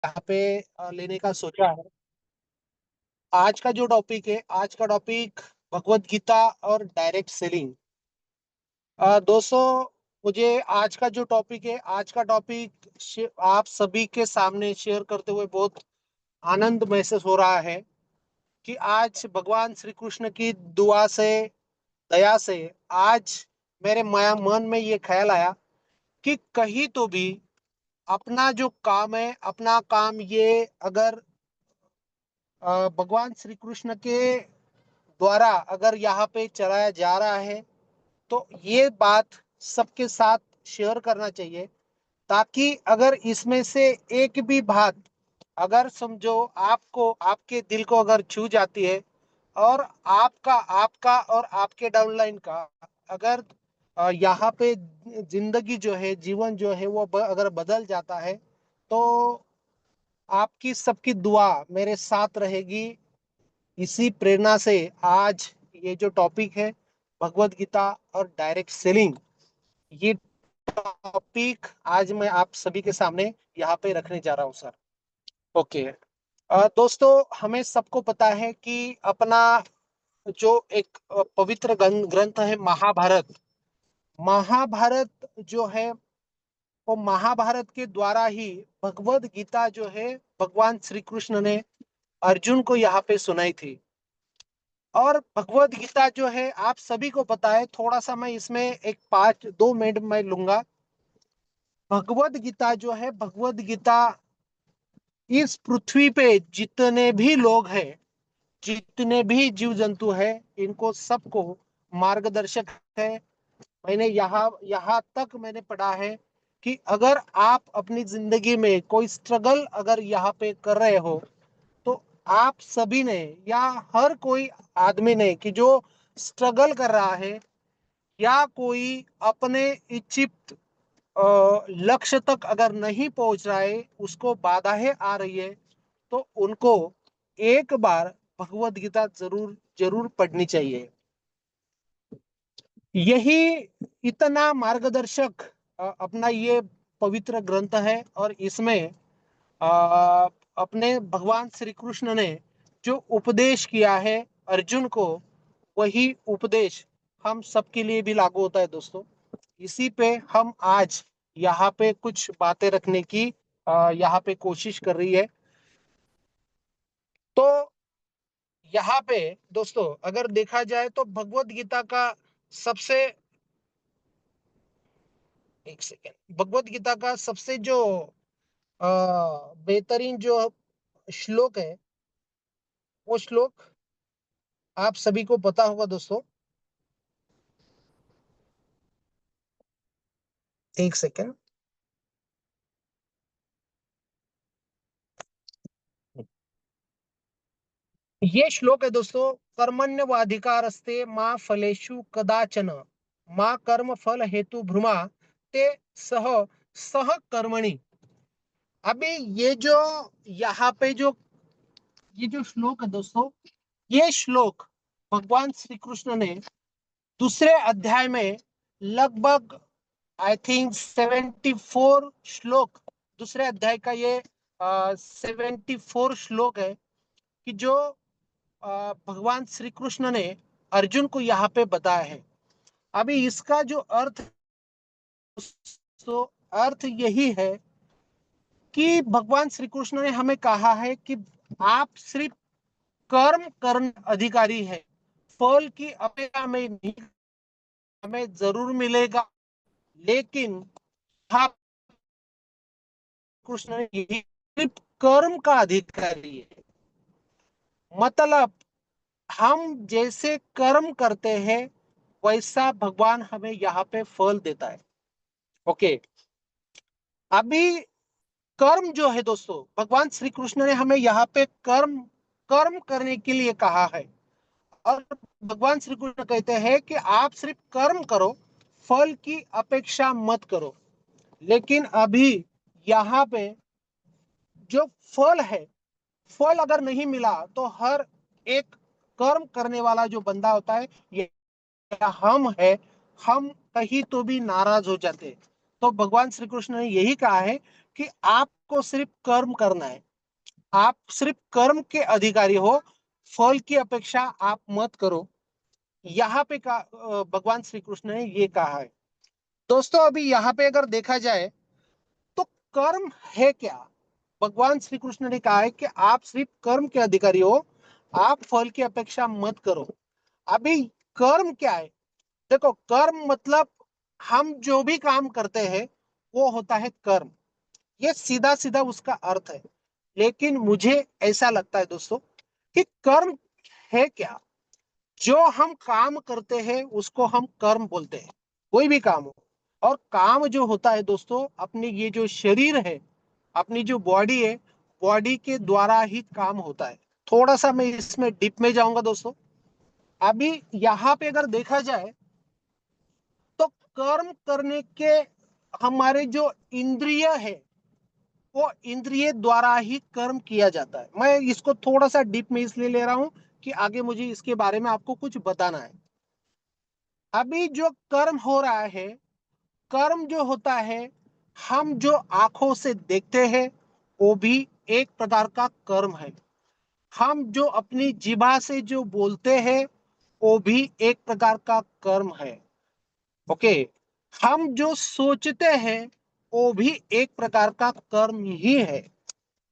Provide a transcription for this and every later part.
यहाँ पे लेने का सोचा है। आज का जो टॉपिक है, आज का टॉपिक भगवत गीता और डायरेक्ट सेलिंग। दोस्तों, मुझे आज का जो टॉपिक है, आज का टॉपिक आप सभी के सामने शेयर करते हुए बहुत आनंद महसूस हो रहा है कि आज भगवान श्री कृष्ण की दुआ से, दया से आज मेरे माया मन में ये ख्याल आया कि कहीं तो भी अपना जो काम है, अपना काम ये अगर भगवान श्री कृष्ण के द्वारा अगर यहाँ पे चलाया जा रहा है, तो ये बात सबके साथ शेयर करना चाहिए, ताकि अगर इसमें से एक भी बात अगर समझो आपको, आपके दिल को अगर छू जाती है, और आपका आपका और आपके डाउनलाइन का अगर यहाँ पे जिंदगी जो है, जीवन जो है वो अगर बदल जाता है, तो आपकी सबकी दुआ मेरे साथ रहेगी। इसी प्रेरणा से आज ये जो टॉपिक है, भगवत गीता और डायरेक्ट सेलिंग, ये टॉपिक आज मैं आप सभी के सामने यहाँ पे रखने जा रहा हूँ सर। ओके। दोस्तों, हमें सबको पता है कि अपना जो एक पवित्र ग्रंथ है महाभारत, महाभारत जो है वो महाभारत के द्वारा ही भगवत गीता जो है भगवान श्री कृष्ण ने अर्जुन को यहाँ पे सुनाई थी। और भगवत गीता जो है आप सभी को पता है, थोड़ा सा मैं इसमें एक 5-2 मिनट में लूंगा। भगवत गीता जो है, भगवत गीता इस पृथ्वी पे जितने भी लोग हैं, जितने भी जीव जंतु हैं, इनको सबको मार्गदर्शक है। मैंने यहाँ यहाँ तक मैंने पढ़ा है कि अगर आप अपनी जिंदगी में कोई स्ट्रगल अगर यहाँ पे कर रहे हो, तो आप सभी ने या हर कोई आदमी ने कि जो स्ट्रगल कर रहा है, या कोई अपने इच्छित लक्ष्य तक अगर नहीं पहुंच रहा है, उसको बाधाएं आ रही है, तो उनको एक बार भगवत गीता जरूर जरूर पढ़नी चाहिए। यही इतना मार्गदर्शक अपना ये पवित्र ग्रंथ है, और इसमें अ, अपने भगवान श्री कृष्ण ने जो उपदेश किया है अर्जुन को, वही उपदेश हम सबके लिए भी लागू होता है दोस्तों। इसी पे हम आज यहाँ पे कुछ बातें रखने की यहाँ पे कोशिश कर रही है। तो यहाँ पे दोस्तों अगर देखा जाए तो भगवत गीता का सबसे, एक सेकेंड, भगवत गीता का सबसे जो बेहतरीन जो श्लोक है, वो श्लोक आप सभी को पता होगा दोस्तों। एक सेकेंड। ये श्लोक है दोस्तों, कर्मण्यवाधिकारस्ते माँ फलेषु कदाचन, माँ कर्म फल हेतु भ्रुमा ते सह सह कर्मणि। अभी ये जो यहाँ पे जो ये जो श्लोक है दोस्तों, ये श्लोक भगवान श्री कृष्ण ने दूसरे अध्याय में लगभग आई थिंक 74 श्लोक, दूसरे अध्याय का ये 74 श्लोक है कि जो भगवान श्री कृष्ण ने अर्जुन को यहाँ पे बताया है। अभी इसका जो अर्थ, तो अर्थ यही है कि भगवान श्री कृष्ण ने हमें कहा है कि आप सिर्फ कर्म करने अधिकारी है, फल की अपेक्षा में नहीं, हमें जरूर मिलेगा, लेकिन आप कृष्ण ने यही सिर्फ कर्म का अधिकारी है। मतलब हम जैसे कर्म करते हैं, वैसा भगवान हमें यहाँ पे फल देता है। ओके। अभी कर्म जो है दोस्तों, भगवान श्री कृष्ण ने हमें यहाँ पे कर्म कर्म करने के लिए कहा है। और भगवान श्री कृष्ण कहते हैं कि आप सिर्फ कर्म करो, फल की अपेक्षा मत करो। लेकिन अभी यहाँ पे जो फल है, फल अगर नहीं मिला तो हर एक कर्म करने वाला जो बंदा होता है, ये हम है, हम कहीं तो भी नाराज हो जाते हैं। तो भगवान श्री कृष्ण ने यही कहा है कि आपको सिर्फ कर्म करना है, आप सिर्फ कर्म के अधिकारी हो, फल की अपेक्षा आप मत करो। यहाँ पे भगवान श्री कृष्ण ने ये कहा है। दोस्तों अभी यहाँ पे अगर देखा जाए तो कर्म है क्या? भगवान श्री कृष्ण ने कहा है कि आप सिर्फ कर्म के अधिकारी हो, आप फल की अपेक्षा मत करो। अभी कर्म क्या है? देखो, कर्म मतलब हम जो भी काम करते हैं वो होता है कर्म। ये सीधा सीधा उसका अर्थ है। लेकिन मुझे ऐसा लगता है दोस्तों कि कर्म है क्या? जो हम काम करते हैं उसको हम कर्म बोलते हैं, कोई भी काम हो। और काम जो होता है दोस्तों, अपनी ये जो शरीर है, अपनी जो बॉडी है, बॉडी के द्वारा ही काम होता है। थोड़ा सा मैं इसमें डीप में जाऊंगा दोस्तों। अभी यहाँ पे अगर देखा जाए तो कर्म करने के हमारे जो इंद्रिय है, वो इंद्रिय द्वारा ही कर्म किया जाता है। मैं इसको थोड़ा सा डीप में इसलिए ले रहा हूं कि आगे मुझे इसके बारे में आपको कुछ बताना है। अभी जो कर्म हो रहा है, कर्म जो होता है, हम जो आंखों से देखते हैं वो भी एक प्रकार का कर्म है। हम जो अपनी जीभा से जो बोलते हैं वो भी एक प्रकार का कर्म है। ओके। हम जो सोचते हैं वो भी एक प्रकार का कर्म ही है।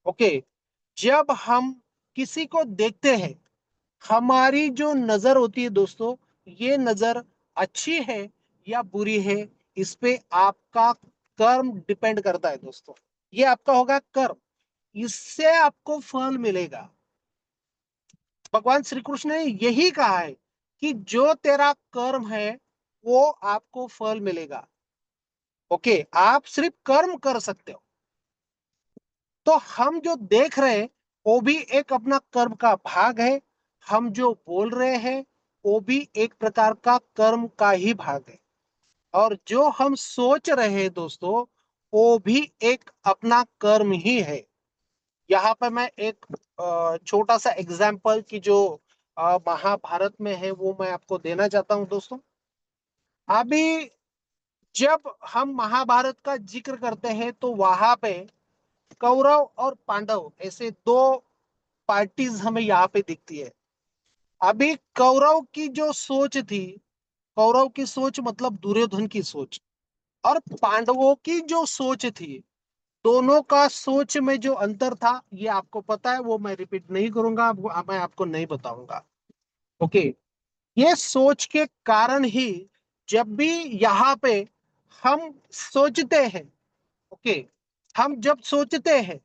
ओके। जब हम किसी को देखते हैं, हमारी जो नजर होती है दोस्तों, ये नजर अच्छी है या बुरी है, इस पे आपका कर्म डिपेंड करता है दोस्तों। ये आपका होगा कर्म, इससे आपको फल मिलेगा। भगवान श्री कृष्ण ने यही कहा है कि जो तेरा कर्म है वो आपको फल मिलेगा। ओके, आप सिर्फ कर्म कर सकते हो। तो हम जो देख रहे हैं वो भी एक अपना कर्म का भाग है। हम जो बोल रहे हैं वो भी एक प्रकार का कर्म का ही भाग है। और जो हम सोच रहे हैं दोस्तों, वो भी एक अपना कर्म ही है। यहाँ पर मैं एक छोटा सा एग्जाम्पल की जो महाभारत में है वो मैं आपको देना चाहता हूँ दोस्तों। अभी जब हम महाभारत का जिक्र करते हैं तो वहां पे कौरव और पांडव ऐसे दो पार्टीज हमें यहाँ पे दिखती है। अभी कौरव की जो सोच थी, कौरव की सोच मतलब दुर्योधन की सोच, और पांडवों की जो सोच थी, दोनों का सोच में जो अंतर था ये आपको पता है, वो मैं रिपीट नहीं करूंगा, मैं आपको नहीं बताऊंगा। ओके। ये सोच के कारण ही जब भी यहाँ पे हम सोचते हैं, ओके, हम जब सोचते हैं,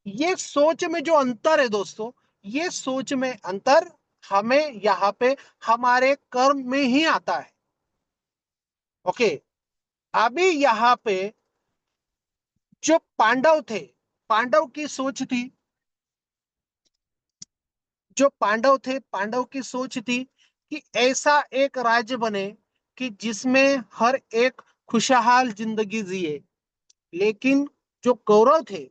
ये सोच में जो अंतर है दोस्तों, ये सोच में अंतर हमें यहाँ पे हमारे कर्म में ही आता है। ओके। अभी यहाँ पे जो पांडव थे, पांडव की सोच थी, जो पांडव थे, पांडव की सोच थी कि ऐसा एक राज्य बने कि जिसमें हर एक खुशहाल जिंदगी जिए। लेकिन जो कौरव थे,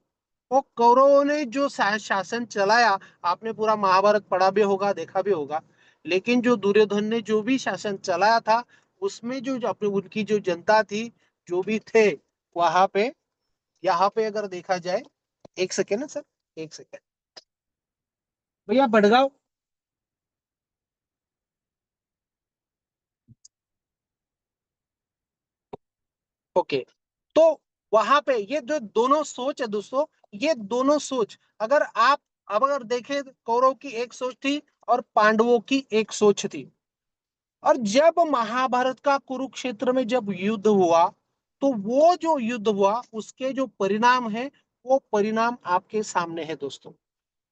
वो कौरवों ने जो शासन चलाया, आपने पूरा महाभारत पढ़ा भी होगा, देखा भी होगा। लेकिन जो दुर्योधन ने जो भी शासन चलाया था, उसमें जो जो अपनी उनकी जो जनता थी, जो भी थे वहां पे, यहाँ पे अगर देखा जाए, एक सेकेंड ना सर, एक सेकेंड भैया, भड़गांव। ओके। तो वहां पे ये जो दोनों सोच है दोस्तों, ये दोनों सोच, अगर आप अब अगर देखें, कौरव की एक सोच थी और पांडवों की एक सोच थी। और जब महाभारत का कुरुक्षेत्र में जब युद्ध हुआ, तो वो जो युद्ध हुआ उसके जो परिणाम है, वो परिणाम आपके सामने है दोस्तों।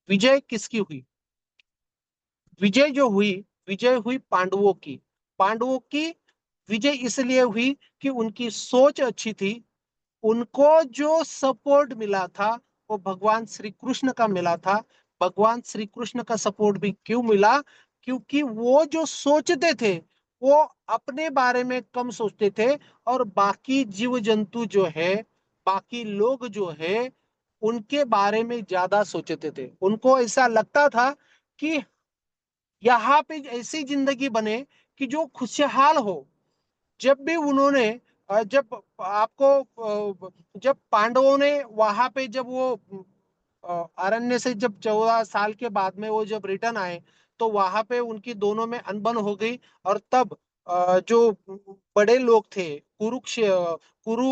विजय किसकी हुई? विजय जो हुई, विजय हुई पांडवों की। पांडवों की विजय इसलिए हुई कि उनकी सोच अच्छी थी। उनको जो सपोर्ट मिला था वो भगवान श्री कृष्ण का मिला था। भगवान श्री कृष्ण का सपोर्ट भी क्यों मिला? क्योंकि वो जो सोचते थे वो अपने बारे में कम सोचते थे, और बाकी जीव जंतु जो है, बाकी लोग जो है, उनके बारे में ज्यादा सोचते थे। उनको ऐसा लगता था कि यहाँ पे ऐसी जिंदगी बने कि जो खुशहाल हो। जब भी उन्होंने जब आपको जब पांडवों ने वहां पे जब वो अरण्य से जब 14 साल के बाद में वो जब रिटर्न आए, तो वहां पे उनकी दोनों में अनबन हो गई। और तब जो बड़े लोग थे, कुरु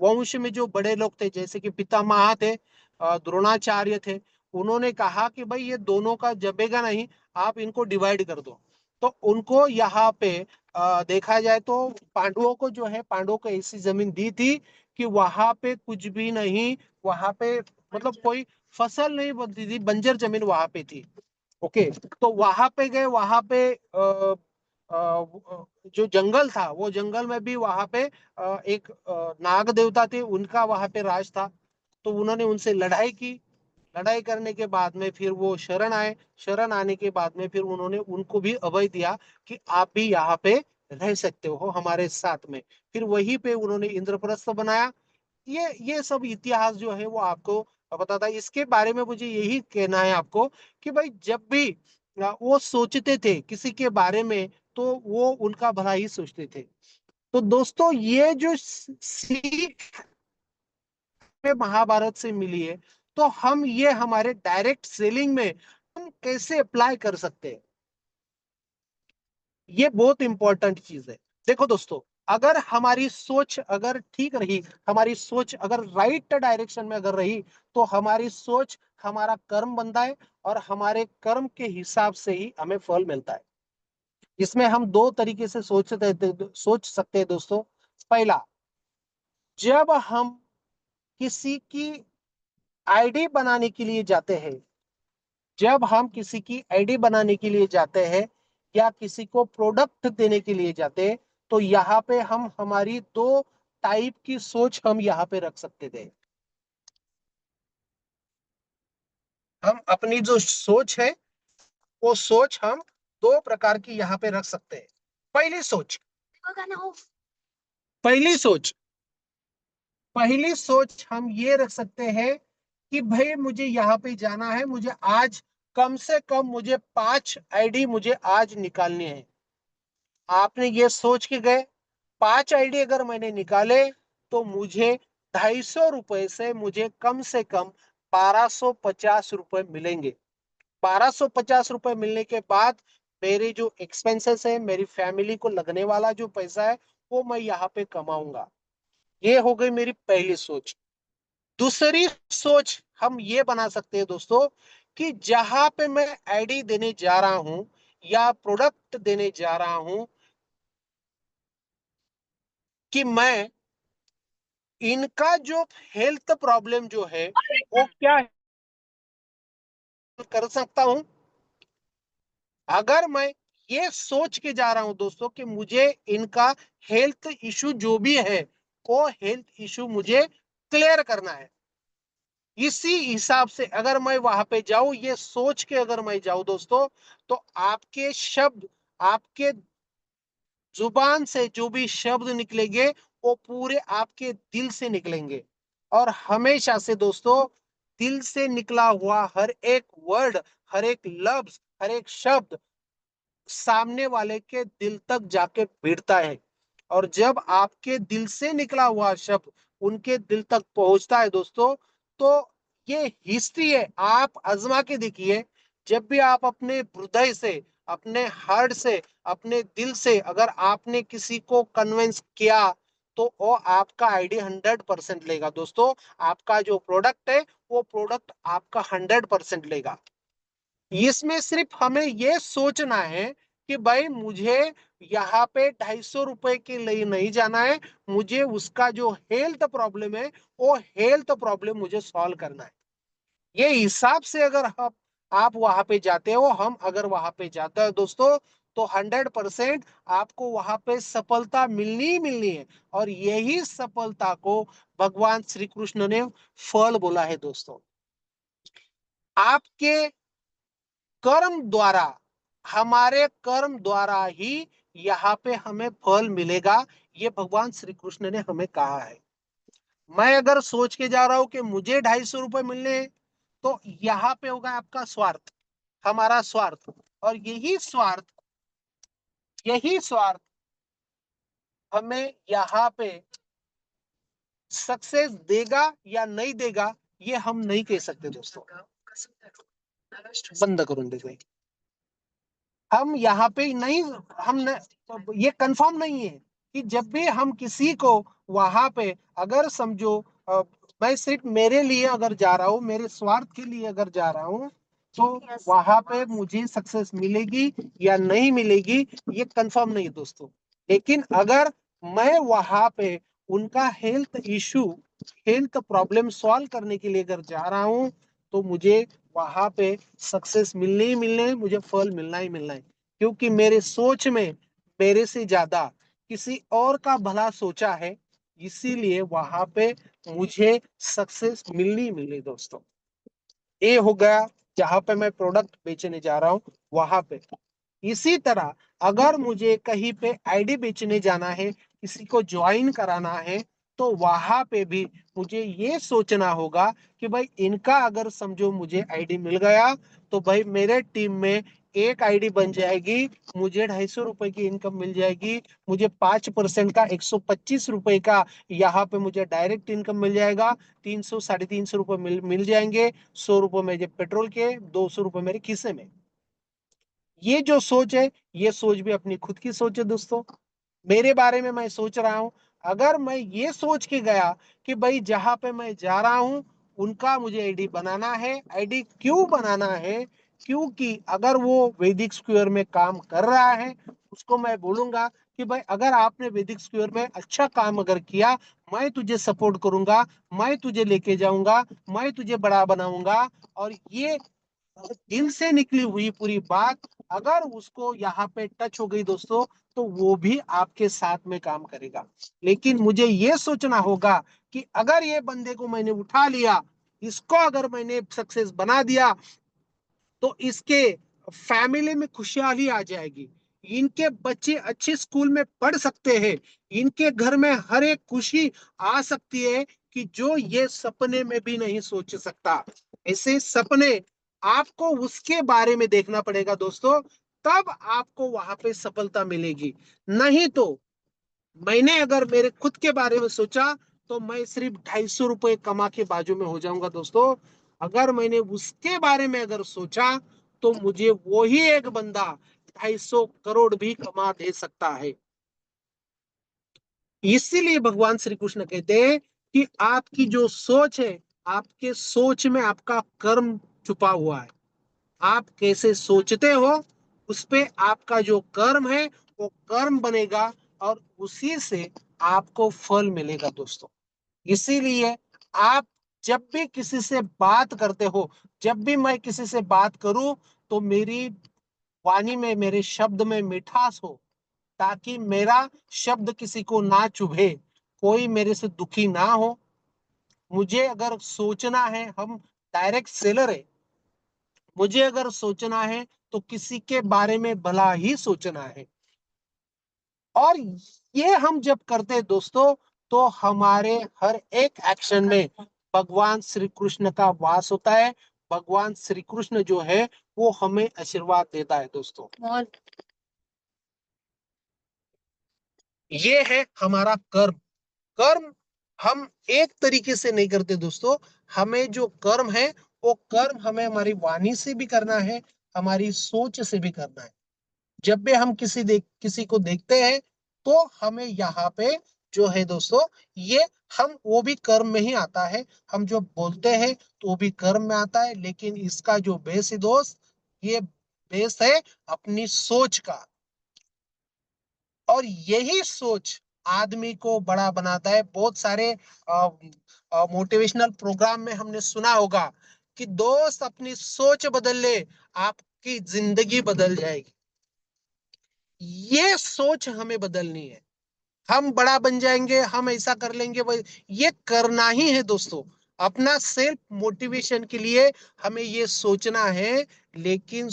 वंश में जो बड़े लोग थे, जैसे कि पितामह थे, द्रोणाचार्य थे, उन्होंने कहा कि भाई ये दोनों का जमेगा नहीं, आप इनको डिवाइड कर दो। तो उनको यहाँ पे देखा जाए तो पांडवों को जो है, पांडवों को ऐसी जमीन दी थी कि वहां पे कुछ भी नहीं, वहां पे मतलब कोई फसल नहीं बनती थी, बंजर जमीन वहां पे थी। ओके। तो वहां पे गए, वहां पे जो जंगल था, वो जंगल में भी वहां पे एक नाग देवता थे, उनका वहां पे राज था। तो उन्होंने उनसे लड़ाई की। लड़ाई करने के बाद में फिर वो शरण आए। शरण आने के बाद में फिर उन्होंने उनको भी अभय दिया कि आप भी यहाँ पे रह सकते हो हमारे साथ में। फिर वहीं पे उन्होंने इंद्रप्रस्थ बनाया। ये सब इतिहास जो है वो आपको बताता है। इसके बारे में मुझे यही कहना है आपको कि भाई जब भी वो सोचते थे किसी के बारे में, तो वो उनका भला ही सोचते थे। तो दोस्तों, ये जो सीख में महाभारत से मिली है, तो हम ये हमारे डायरेक्ट सेलिंग में हम कैसे अप्लाई कर सकते हैं, ये बहुत इंपॉर्टेंट चीज है। देखो दोस्तों, अगर हमारी सोच अगर ठीक रही, हमारी सोच अगर राइट डायरेक्शन में अगर रही, तो हमारी सोच हमारा कर्म बनता है, और हमारे कर्म के हिसाब से ही हमें फल मिलता है। इसमें हम दो तरीके से सोच सकते हैं दोस्तों। पहला, जब हम किसी की आईडी बनाने के लिए जाते हैं, जब हम किसी की आईडी बनाने के लिए जाते हैं या किसी को प्रोडक्ट देने के लिए जाते हैं, तो यहाँ पे हम हमारी दो टाइप की सोच हम यहाँ पे रख सकते थे। हम अपनी जो सोच है, वो सोच हम दो प्रकार की यहाँ पे रख सकते हैं। पहली सोच, पहली सोच पहली सोच हम ये रख सकते हैं कि भाई मुझे यहाँ पे जाना है, मुझे आज कम से कम मुझे 5 आईडी मुझे आज निकालनी है। आपने ये सोच के गए, 5 आईडी अगर मैंने निकाले, तो मुझे 250 रुपए से मुझे कम से कम 1250 रुपए मिलेंगे। 1250 रुपए मिलने के बाद मेरे जो एक्सपेंसेस है, मेरी फैमिली को लगने वाला जो पैसा है, वो मैं यहाँ पे कमाऊंगा। ये हो गई मेरी पहली सोच। दूसरी सोच हम ये बना सकते हैं दोस्तों, कि जहां पे मैं आईडी देने जा रहा हूं या प्रोडक्ट देने जा रहा हूं, कि मैं इनका जो हेल्थ प्रॉब्लम जो है, वो क्या कर सकता हूं। अगर मैं ये सोच के जा रहा हूं दोस्तों कि मुझे इनका हेल्थ इशू जो भी है, वो हेल्थ इशू मुझे क्लियर करना है, इसी हिसाब से अगर मैं वहां पे जाऊं, ये सोच के अगर मैं जाऊं दोस्तों, तो आपके शब्द, आपके जुबान से जो भी शब्द निकलेंगे, वो पूरे आपके दिल से निकलेंगे। और हमेशा से दोस्तों, दिल से निकला हुआ हर एक वर्ड, हर एक लफ्ज, हर एक शब्द सामने वाले के दिल तक जाके भिड़ता है। और जब आपके दिल से निकला हुआ शब्द उनके दिल तक पहुंचता है दोस्तों, तो ये हिस्ट्री है, आप आजमा के देखिए। जब भी आप अपने हृदय से, अपने हार्ट से, अपने दिल से अगर आपने किसी को कन्विंस किया, तो वो आपका आईडी 100% लेगा दोस्तों। आपका जो प्रोडक्ट है, वो प्रोडक्ट आपका 100% लेगा। इसमें सिर्फ हमें ये सोचना है कि भाई मुझे यहाँ पे 250 रुपए के लिए नहीं जाना है, मुझे उसका जो हेल्थ प्रॉब्लम है, वो हेल्थ प्रॉब्लम मुझे सॉल्व करना है। ये हिसाब से अगर आप वहां पे जाते हो, हम अगर वहां पे जाते हैं दोस्तों, तो 100% आपको वहां पे सफलता मिलनी ही मिलनी है। और यही सफलता को भगवान श्री कृष्ण ने फल बोला है दोस्तों। आपके कर्म द्वारा, हमारे कर्म द्वारा ही यहाँ पे हमें फल मिलेगा, ये भगवान श्री कृष्ण ने हमें कहा है। मैं अगर सोच के जा रहा हूं कि मुझे 250 रुपए मिलने हैं, तो यहाँ पे होगा आपका स्वार्थ, हमारा स्वार्थ। और यही स्वार्थ हमें यहाँ पे सक्सेस देगा या नहीं देगा, ये हम नहीं कह सकते दोस्तों। बंद करून दे भाई। हम यहाँ पे नहीं, हम न, ये कंफर्म नहीं है कि जब भी हम किसी को वहां पे, अगर समझो मैं सिर्फ मेरे लिए अगर जा रहा हूँ, मेरे स्वार्थ के लिए अगर जा रहा हूँ, तो वहां पे मुझे सक्सेस मिलेगी या नहीं मिलेगी, ये कंफर्म नहीं है दोस्तों। लेकिन अगर मैं वहां पे उनका हेल्थ प्रॉब्लम सॉल्व करने के लिए अगर जा रहा हूँ, तो मुझे वहां पे सक्सेस मिलने ही मिलने है, मुझे फल मिलना ही मिलना है। क्योंकि मेरे सोच में मेरे से ज्यादा किसी और का भला सोचा है, इसीलिए वहां पे मुझे सक्सेस मिलनी मिलनी दोस्तों। ये हो गया जहां पे मैं प्रोडक्ट बेचने जा रहा हूं वहां पे। इसी तरह अगर मुझे कहीं पे आईडी बेचने जाना है, किसी को ज्वाइन कराना है, तो वहां पे भी मुझे ये सोचना होगा कि भाई इनका अगर समझो मुझे आईडी मिल गया, तो भाई मेरे टीम में एक आईडी बन जाएगी, मुझे 250 रुपए की इनकम मिल जाएगी, मुझे 5% का 125 रुपए का यहाँ पे मुझे डायरेक्ट इनकम मिल जाएगा, 300 साढ़े 300 रुपए मिल जाएंगे, 100 रुपए मेरे पेट्रोल के, 200 रुपए मेरे खीसे में। ये जो सोच है, ये सोच भी अपनी खुद की सोच है दोस्तों। मेरे बारे में मैं सोच रहा हूं, अगर मैं ये सोच के गया कि भाई जहां पे मैं जा रहा हूं उनका मुझे आईडी बनाना है। आईडी क्यों बनाना है? क्योंकि अगर वो वैदिक स्क्वायर में काम कर रहा है, उसको मैं बोलूंगा कि भाई अगर आपने वैदिक स्क्वायर में अच्छा काम अगर किया, मैं तुझे सपोर्ट करूंगा, मैं तुझे लेके जाऊंगा, मैं तुझे बड़ा बनाऊंगा। और ये दिल से निकली हुई पूरी बात अगर उसको यहाँ पे टच हो गई दोस्तों, तो वो भी आपके साथ में काम करेगा। लेकिन मुझे ये सोचना होगा कि अगर ये बंदे को मैंने उठा लिया, इसको अगर मैंने सक्सेस बना दिया, तो इसके फैमिली में खुशहाली आ जाएगी, इनके बच्चे अच्छे स्कूल में पढ़ सकते हैं, इनके घर में हर एक खुशी आ सकती है कि जो ये सपने में भी नहीं सोच सकता। ऐसे सपने आपको उसके बारे में देखना पड़ेगा दोस्तों, तब आपको वहां पे सफलता मिलेगी। नहीं तो मैंने अगर मेरे खुद के बारे में सोचा, तो मैं सिर्फ 250 रुपए कमा के बाजू में हो जाऊंगा दोस्तों। अगर मैंने उसके बारे में अगर सोचा, तो मुझे वो ही एक बंदा 250 करोड़ भी कमा दे सकता है। इसीलिए भगवान श्री कृष्ण कहते हैं कि आपकी जो सोच है, आपके सोच में आपका कर्म छुपा हुआ है। आप कैसे सोचते हो, उस पे आपका जो कर्म है वो कर्म बनेगा, और उसी से आपको फल मिलेगा दोस्तों। इसीलिए आप जब भी किसी से बात करते हो, जब भी मैं किसी से बात करूं, तो मेरी वाणी में, मेरे शब्द में मिठास हो, ताकि मेरा शब्द किसी को ना चुभे, कोई मेरे से दुखी ना हो। मुझे अगर सोचना है, हम डायरेक्ट सेलर है, मुझे अगर सोचना है तो किसी के बारे में भला ही सोचना है। और ये हम जब करते हैं दोस्तों, तो हमारे हर एक एक्शन में भगवान श्री कृष्ण का वास होता है। भगवान श्री कृष्ण जो है वो हमें आशीर्वाद देता है दोस्तों। और ये है हमारा कर्म। कर्म हम एक तरीके से नहीं करते दोस्तों। हमें जो कर्म है, वो कर्म हमें हमारी वाणी से भी करना है, हमारी सोच से भी करना है। जब भी हम किसी को देखते हैं, तो हमें यहाँ पे जो है दोस्तों, ये हम वो भी कर्म में ही आता है। हम जो बोलते हैं तो वो भी कर्म में आता है, लेकिन इसका जो बेस है दोस्त, ये बेस है अपनी सोच का। और यही सोच आदमी को बड़ा बनाता है। बहुत सारे मोटिवेशनल प्रोग्राम में हमने सुना होगा कि दोस्त अपनी सोच बदल ले, आपकी जिंदगी बदल जाएगी। ये सोच हमें बदलनी है। हम बड़ा बन जाएंगे, हम ऐसा कर लेंगे, वही ये करना ही है दोस्तों। अपना सेल्फ मोटिवेशन के लिए हमें ये सोचना है। लेकिन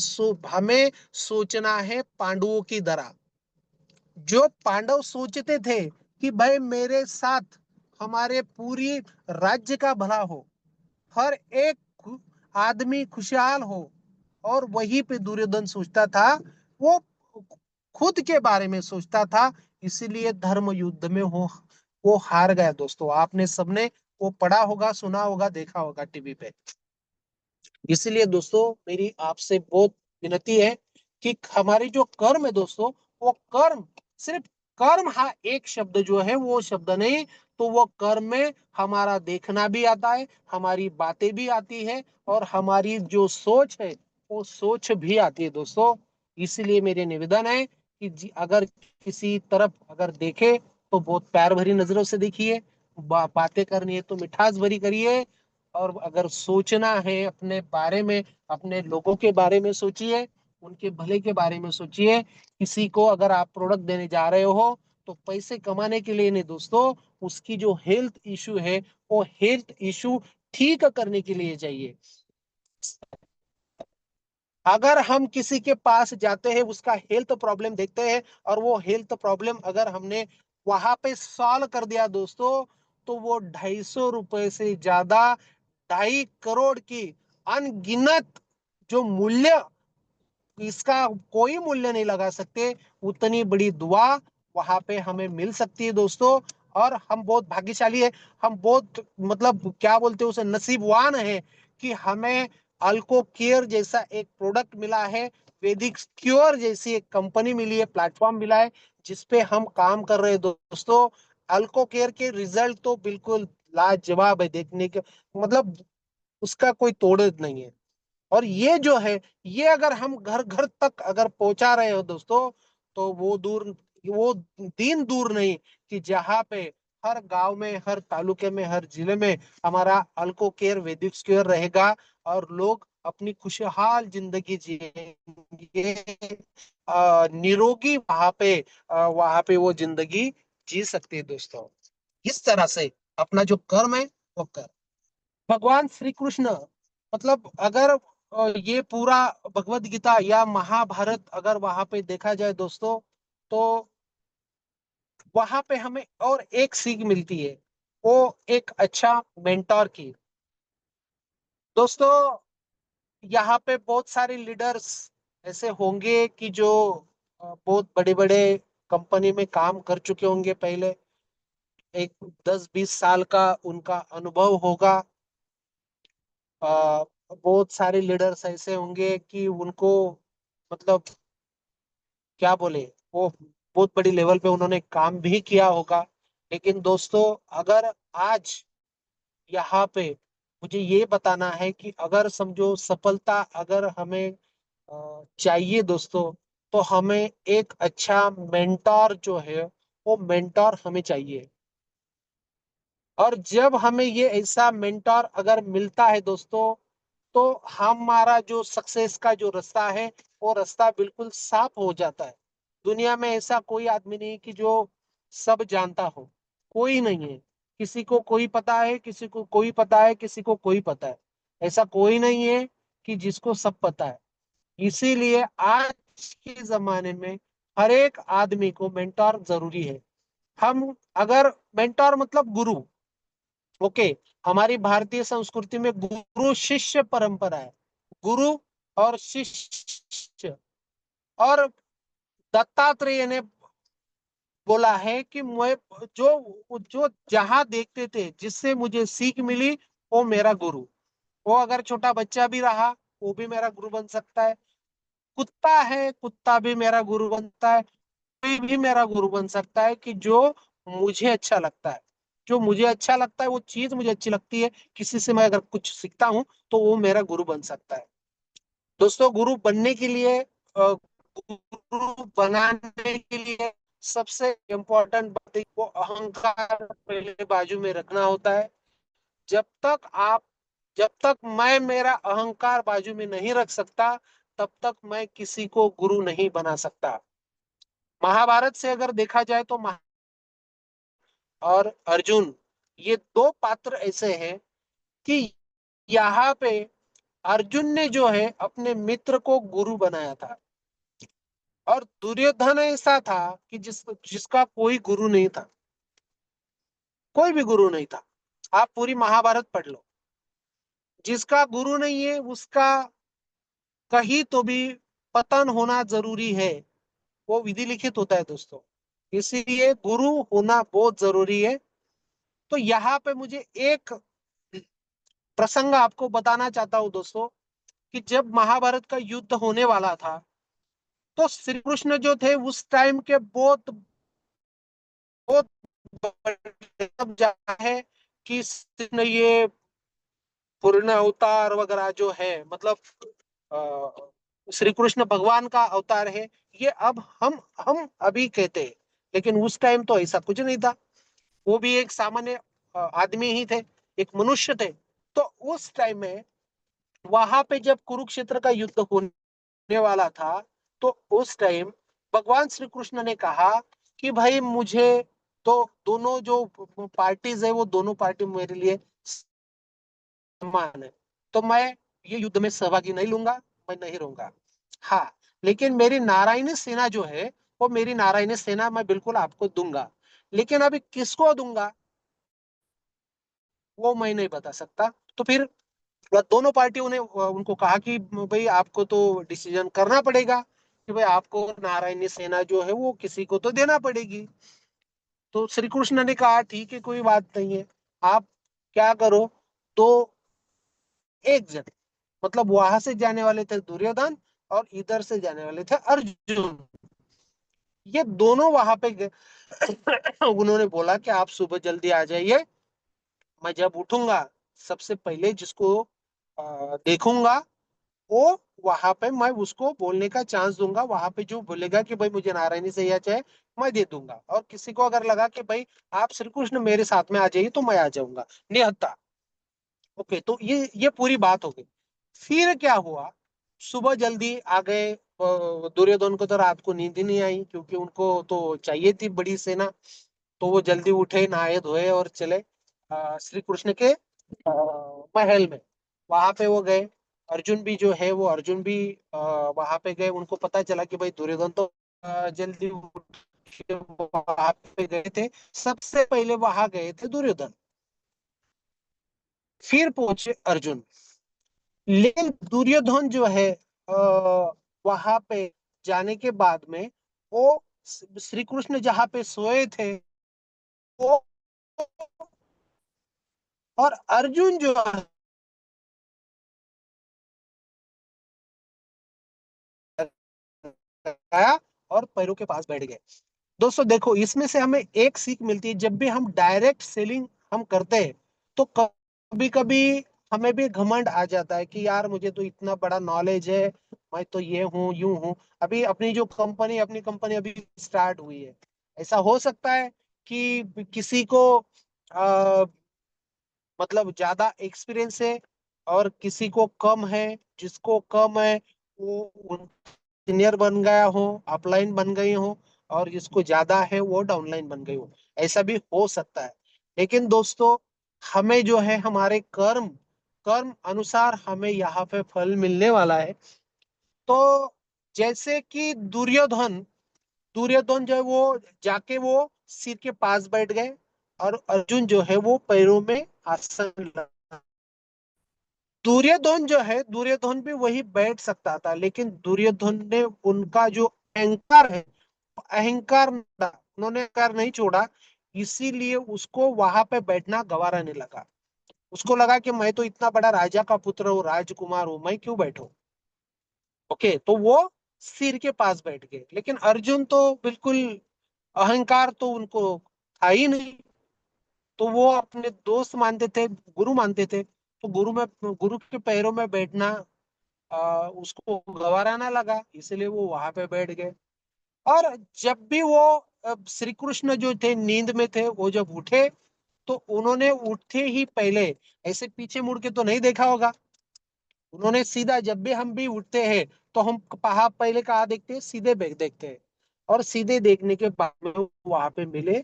हमें सोचना है पांडवों की तरह। जो पांडव सोचते थे कि भाई मेरे साथ हमारे पूरी राज्य का भला हो, हर एक आदमी खुशहाल हो, और वहीं पे दुर्योधन सोचता था, वो खुद के बारे में सोचता था, इसीलिए धर्म युद्ध में वो हार गया दोस्तों। आपने सबने वो पढ़ा होगा, सुना होगा, देखा होगा टीवी पे। इसलिए दोस्तों मेरी आपसे बहुत विनती है कि हमारी जो कर्म है दोस्तों, वो कर्म सिर्फ कर्म, हाँ एक शब्द जो है वो शब्द नहीं, तो वो कर्म में हमारा देखना भी आता है, हमारी बातें भी आती है, और हमारी जो सोच है वो सोच भी आती है दोस्तों। इसलिए मेरे निवेदन है कि अगर किसी तरफ अगर देखे तो बहुत प्यार भरी नजरों से देखिए, बातें करनी है तो मिठास भरी करिए, और अगर सोचना है अपने बारे में, अपने लोगों के बारे में सोचिए, उनके भले के बारे में सोचिए। किसी को अगर आप प्रोडक्ट देने जा रहे हो तो पैसे कमाने के लिए नहीं दोस्तों, उसकी जो हेल्थ इशू है वो हेल्थ इशू ठीक करने के लिए चाहिए। अगर हम किसी के पास जाते हैं, उसका हेल्थ प्रॉब्लम देखते हैं, और वो हेल्थ प्रॉब्लम अगर हमने वहां पे सॉल्व कर दिया दोस्तों, तो वो 250 रुपए से ज्यादा, 2.5 करोड़ की अनगिनत जो मूल्य, इसका कोई मूल्य नहीं लगा सकते, उतनी बड़ी दुआ वहां पे हमें मिल सकती है दोस्तों। और हम बहुत भाग्यशाली है, हम बहुत मतलब क्या बोलते हैं उसे, नसीबवान है कि हमें अल्को केयर जैसा एक प्रोडक्ट मिला है, वैदिक क्योर जैसी एक कंपनी मिली है, प्लेटफॉर्म मिला है, जिसपे हम काम कर रहे हैं दोस्तों। अल्को केयर के रिजल्ट तो बिल्कुल लाजवाब है, देखने के मतलब उसका कोई तोड़ नहीं है। और ये जो है, ये अगर हम घर घर तक अगर पहुंचा रहे हो दोस्तों, तो वो दिन दूर नहीं कि जहां पे हर गांव में, हर तालुके में, हर जिले में हमारा अल्को केयर वैदिक केयर रहेगा, और लोग अपनी खुशहाल जिंदगी जिएंगे, निरोगी वहां पे वो जिंदगी जी सकते हैं दोस्तों। इस तरह से अपना जो कर्म है वो कर, भगवान श्री कृष्ण, मतलब अगर ये पूरा भगवत गीता या महाभारत अगर वहां पे देखा जाए दोस्तों, तो वहां पे हमें और एक सीख मिलती है, वो एक अच्छा मेंटोर की। दोस्तों यहाँ पे बहुत सारे लीडर्स ऐसे होंगे कि जो बहुत बड़े बड़े कंपनी में काम कर चुके होंगे पहले, एक 10-20 साल का उनका अनुभव होगा। बहुत सारे लीडर्स ऐसे होंगे कि उनको मतलब क्या बोले, वो बहुत बड़ी लेवल पे उन्होंने काम भी किया होगा। लेकिन दोस्तों अगर आज यहाँ पे मुझे ये बताना है कि अगर समझो सफलता अगर हमें चाहिए दोस्तों, तो हमें एक अच्छा मेंटोर जो है, वो मेंटोर हमें चाहिए। और जब हमें ये ऐसा मेंटोर अगर मिलता है दोस्तों, तो हमारा जो सक्सेस का जो रास्ता है, वो रास्ता बिल्कुल साफ हो जाता है। दुनिया में ऐसा कोई आदमी नहीं कि जो सब जानता हो, कोई नहीं है। किसी को कोई पता है, किसी को कोई पता है, किसी को कोई पता है, ऐसा कोई नहीं है कि जिसको सब पता है। इसीलिए आज के जमाने में हर एक आदमी को मेंटोर जरूरी है। हम अगर मेंटोर मतलब गुरु, ओके, हमारी भारतीय संस्कृति में गुरु शिष्य परंपरा है, गुरु और शिष्य। और दत्तात्रेय ने बोला है कि मैं जो जो जहां देखते थे, जिससे मुझे सीख मिली, वो मेरा गुरु। वो अगर छोटा बच्चा भी रहा, वो भी मेरा गुरु बन सकता है। कुत्ता है, कुत्ता भी मेरा गुरु बनता है। कोई भी मेरा गुरु बन सकता है कि जो मुझे अच्छा लगता है, जो मुझे अच्छा लगता है, वो चीज मुझे अच्छी लगती है, किसी से मैं अगर कुछ सीखता हूँ तो वो मेरा गुरु बन सकता है। दोस्तों गुरु बनने के लिए, गुरु बनाने के लिए सबसे इम्पोर्टेंट बात है, वो अहंकार पहले बाजू में रखना होता है। जब तक आप जब तक मैं मेरा अहंकार बाजू में नहीं रख सकता, तब तक मैं किसी को गुरु नहीं बना सकता। महाभारत से अगर देखा जाए तो और अर्जुन, ये दो पात्र ऐसे हैं कि यहाँ पे अर्जुन ने जो है अपने मित्र को गुरु बनाया था, और दुर्योधन ऐसा था कि जिसका कोई गुरु नहीं था, कोई भी गुरु नहीं था। आप पूरी महाभारत पढ़ लो, जिसका गुरु नहीं है उसका कहीं तो भी पतन होना जरूरी है। वो विधि लिखित होता है दोस्तों। इसीलिए गुरु होना बहुत जरूरी है। तो यहाँ पे मुझे एक प्रसंग आपको बताना चाहता हूँ दोस्तों, कि जब महाभारत का युद्ध होने वाला था, तो श्री कृष्ण जो थे उस टाइम के बहुत बहुत बड़े सब जाना है कि ये पूर्ण अवतार वगैरह जो है, मतलब श्री कृष्ण भगवान का अवतार है, ये अब हम अभी कहते हैं। लेकिन उस टाइम तो ऐसा कुछ नहीं था। वो भी एक सामान्य आदमी ही थे, एक मनुष्य थे। तो उस टाइम में वहां पे जब कुरुक्षेत्र का युद्ध होने वाला था, तो उस टाइम भगवान श्री कृष्ण ने कहा कि भाई मुझे तो दोनों जो पार्टीज है, वो दोनों पार्टी मेरे लिए समान है। तो मैं ये युद्ध में सहभागी नहीं लूंगा, मैं नहीं रहूंगा। हाँ, लेकिन मेरी नारायणी सेना जो है, वो मेरी नारायणी सेना मैं बिल्कुल आपको दूंगा। लेकिन अभी किसको दूंगा वो मैं नहीं बता सकता। तो फिर दोनों पार्टियों ने उनको कहा कि भाई आपको तो डिसीजन करना पड़ेगा, कि भाई आपको नारायणी सेना जो है वो किसी को तो देना पड़ेगी। तो श्री कृष्ण ने कहा ठीक है, कोई बात नहीं है, आप क्या करो। तो एक जन, मतलब वहां से जाने वाले थे दुर्योधन, और इधर से जाने वाले थे अर्जुन, ये दोनों वहां पे गए। उन्होंने बोला कि आप सुबह जल्दी आ जाइए, मैं जब उठूंगा सबसे पहले जिसको देखूंगा, वो वहां पे मैं उसको बोलने का चांस दूंगा। वहां पे जो बोलेगा कि भाई मुझे नारायणी सैया चाहिए, मैं दे दूंगा। और किसी को अगर लगा कि भाई आप श्री कृष्ण मेरे साथ में आ जाइए, तो मैं आ जाऊंगा निहत्था। ओके, तो ये पूरी बात हो गई। फिर क्या हुआ, सुबह जल्दी आ गए। दुर्योधन को तो रात को नींद ही नहीं आई, क्योंकि उनको तो चाहिए थी बड़ी सेना। तो वो जल्दी उठे, नहाए धोए और चले श्री कृष्ण के महल में। वहां पे वो गए। अर्जुन भी जो है, वो अर्जुन भी वहां पे गए। उनको पता चला कि भाई दुर्योधन तो जल्दी उठ के वहां पे गए थे। सबसे पहले वहां गए थे दुर्योधन, फिर पहुंचे अर्जुन। लेकिन दुर्योधन जो है वहां पे जाने के बाद में, वो श्री कृष्ण जहाँ पे सोए थे, वो और अर्जुन जो आया और पैरों के पास बैठ गए। दोस्तों देखो, इसमें से हमें एक सीख मिलती है, जब भी हम डायरेक्ट सेलिंग हम करते हैं, तो कभी कभी हमें भी घमंड आ जाता है कि यार मुझे तो इतना बड़ा नॉलेज है, मैं तो ये हूँ यूं हूँ। अभी अपनी कंपनी अभी स्टार्ट हुई है। ऐसा हो सकता है कि किसी को आ, मतलब ज्यादा एक्सपीरियंस है, और किसी को कम है। जिसको कम है वो सीनियर बन गया हो, अपलाइन बन गई हो, और जिसको ज्यादा है वो डाउनलाइन बन गई हो। ऐसा भी हो सकता है। लेकिन दोस्तों, हमें जो है हमारे कर्म कर्म अनुसार हमें यहाँ पे फल मिलने वाला है। तो जैसे कि दुर्योधन दुर्योधन जो है वो जाके वो सिर के पास बैठ गए, और अर्जुन जो है वो पैरों में आसन लगा। दुर्योधन जो है, दुर्योधन भी वही बैठ सकता था, लेकिन दुर्योधन ने उनका जो अहंकार है, उन्होंने अहंकार नहीं छोड़ा। इसीलिए उसको वहां पे बैठना गवारा नहीं लगा। उसको लगा कि मैं तो इतना बड़ा राजा का पुत्र हूँ, राजकुमार हूं, मैं क्यों बैठूं। ओके, तो वो सिर के पास बैठ गए। लेकिन अर्जुन तो बिल्कुल अहंकार तो उनको था ही नहीं। तो वो अपने दोस्त मानते थे, गुरु मानते थे। तो गुरु के पैरों में बैठना उसको गवारा ना लगा, इसलिए वो वहां पे बैठ गए। और जब भी वो श्री कृष्ण जो थे नींद में थे, वो जब उठे, तो उन्होंने उठते ही पहले ऐसे पीछे मुड़ के तो नहीं देखा होगा। उन्होंने सीधा, जब भी हम भी उठते हैं तो हम पहाड़ पहले कहाँ देखते हैं, सीधे देखते हैं। और सीधे देखने के बाद में वहां पे मिले,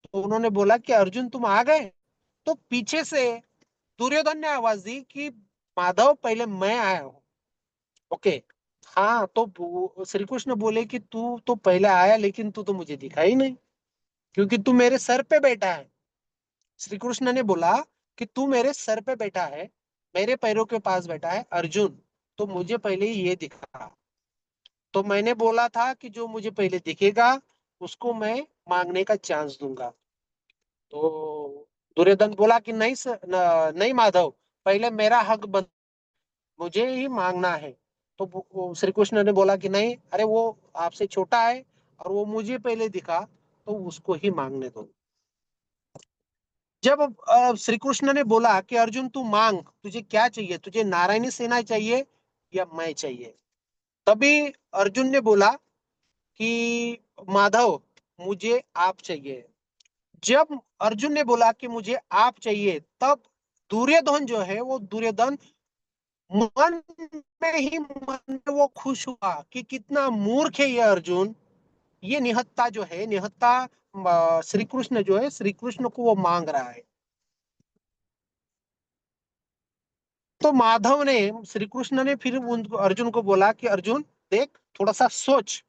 तो उन्होंने बोला कि अर्जुन तुम आ गए। तो पीछे से दुर्योधन ने आवाज दी कि माधव, पहले मैं आया हूँ। ओके, हाँ। तो श्री कृष्ण बोले कि तू तो पहले आया, लेकिन तू तो मुझे दिखा ही नहीं, क्योंकि तू मेरे सर पे बैठा है। श्री कृष्ण ने बोला कि तू मेरे सर पे बैठा है, मेरे पैरों के पास बैठा है अर्जुन, तो मुझे पहले ही ये दिखा। तो मैंने बोला था कि जो मुझे पहले दिखेगा उसको मैं मांगने का चांस दूंगा। तो दुर्योधन बोला कि नहीं नहीं माधव, पहले मेरा हक बन, मुझे ही मांगना है। तो श्री कृष्ण ने बोला कि नहीं, अरे वो आपसे छोटा है और वो मुझे पहले दिखा, तो उसको ही मांगने दो। जब श्री कृष्ण ने बोला कि अर्जुन तू मांग, तुझे क्या चाहिए, तुझे नारायणी सेना चाहिए या मैं चाहिए? तभी अर्जुन ने बोला कि माधव, मुझे आप चाहिए। जब अर्जुन ने बोला कि मुझे आप चाहिए, तब दुर्योधन जो है वो दुर्योधन मन में ही मन में वो खुश हुआ कि कितना मूर्ख है ये अर्जुन। ये निहत्था जो है, निहत्था श्री कृष्ण जो है, श्री कृष्ण को वो मांग रहा है। तो माधव ने, श्री कृष्ण ने फिर अर्जुन को बोला कि अर्जुन देख, थोड़ा सा सोच,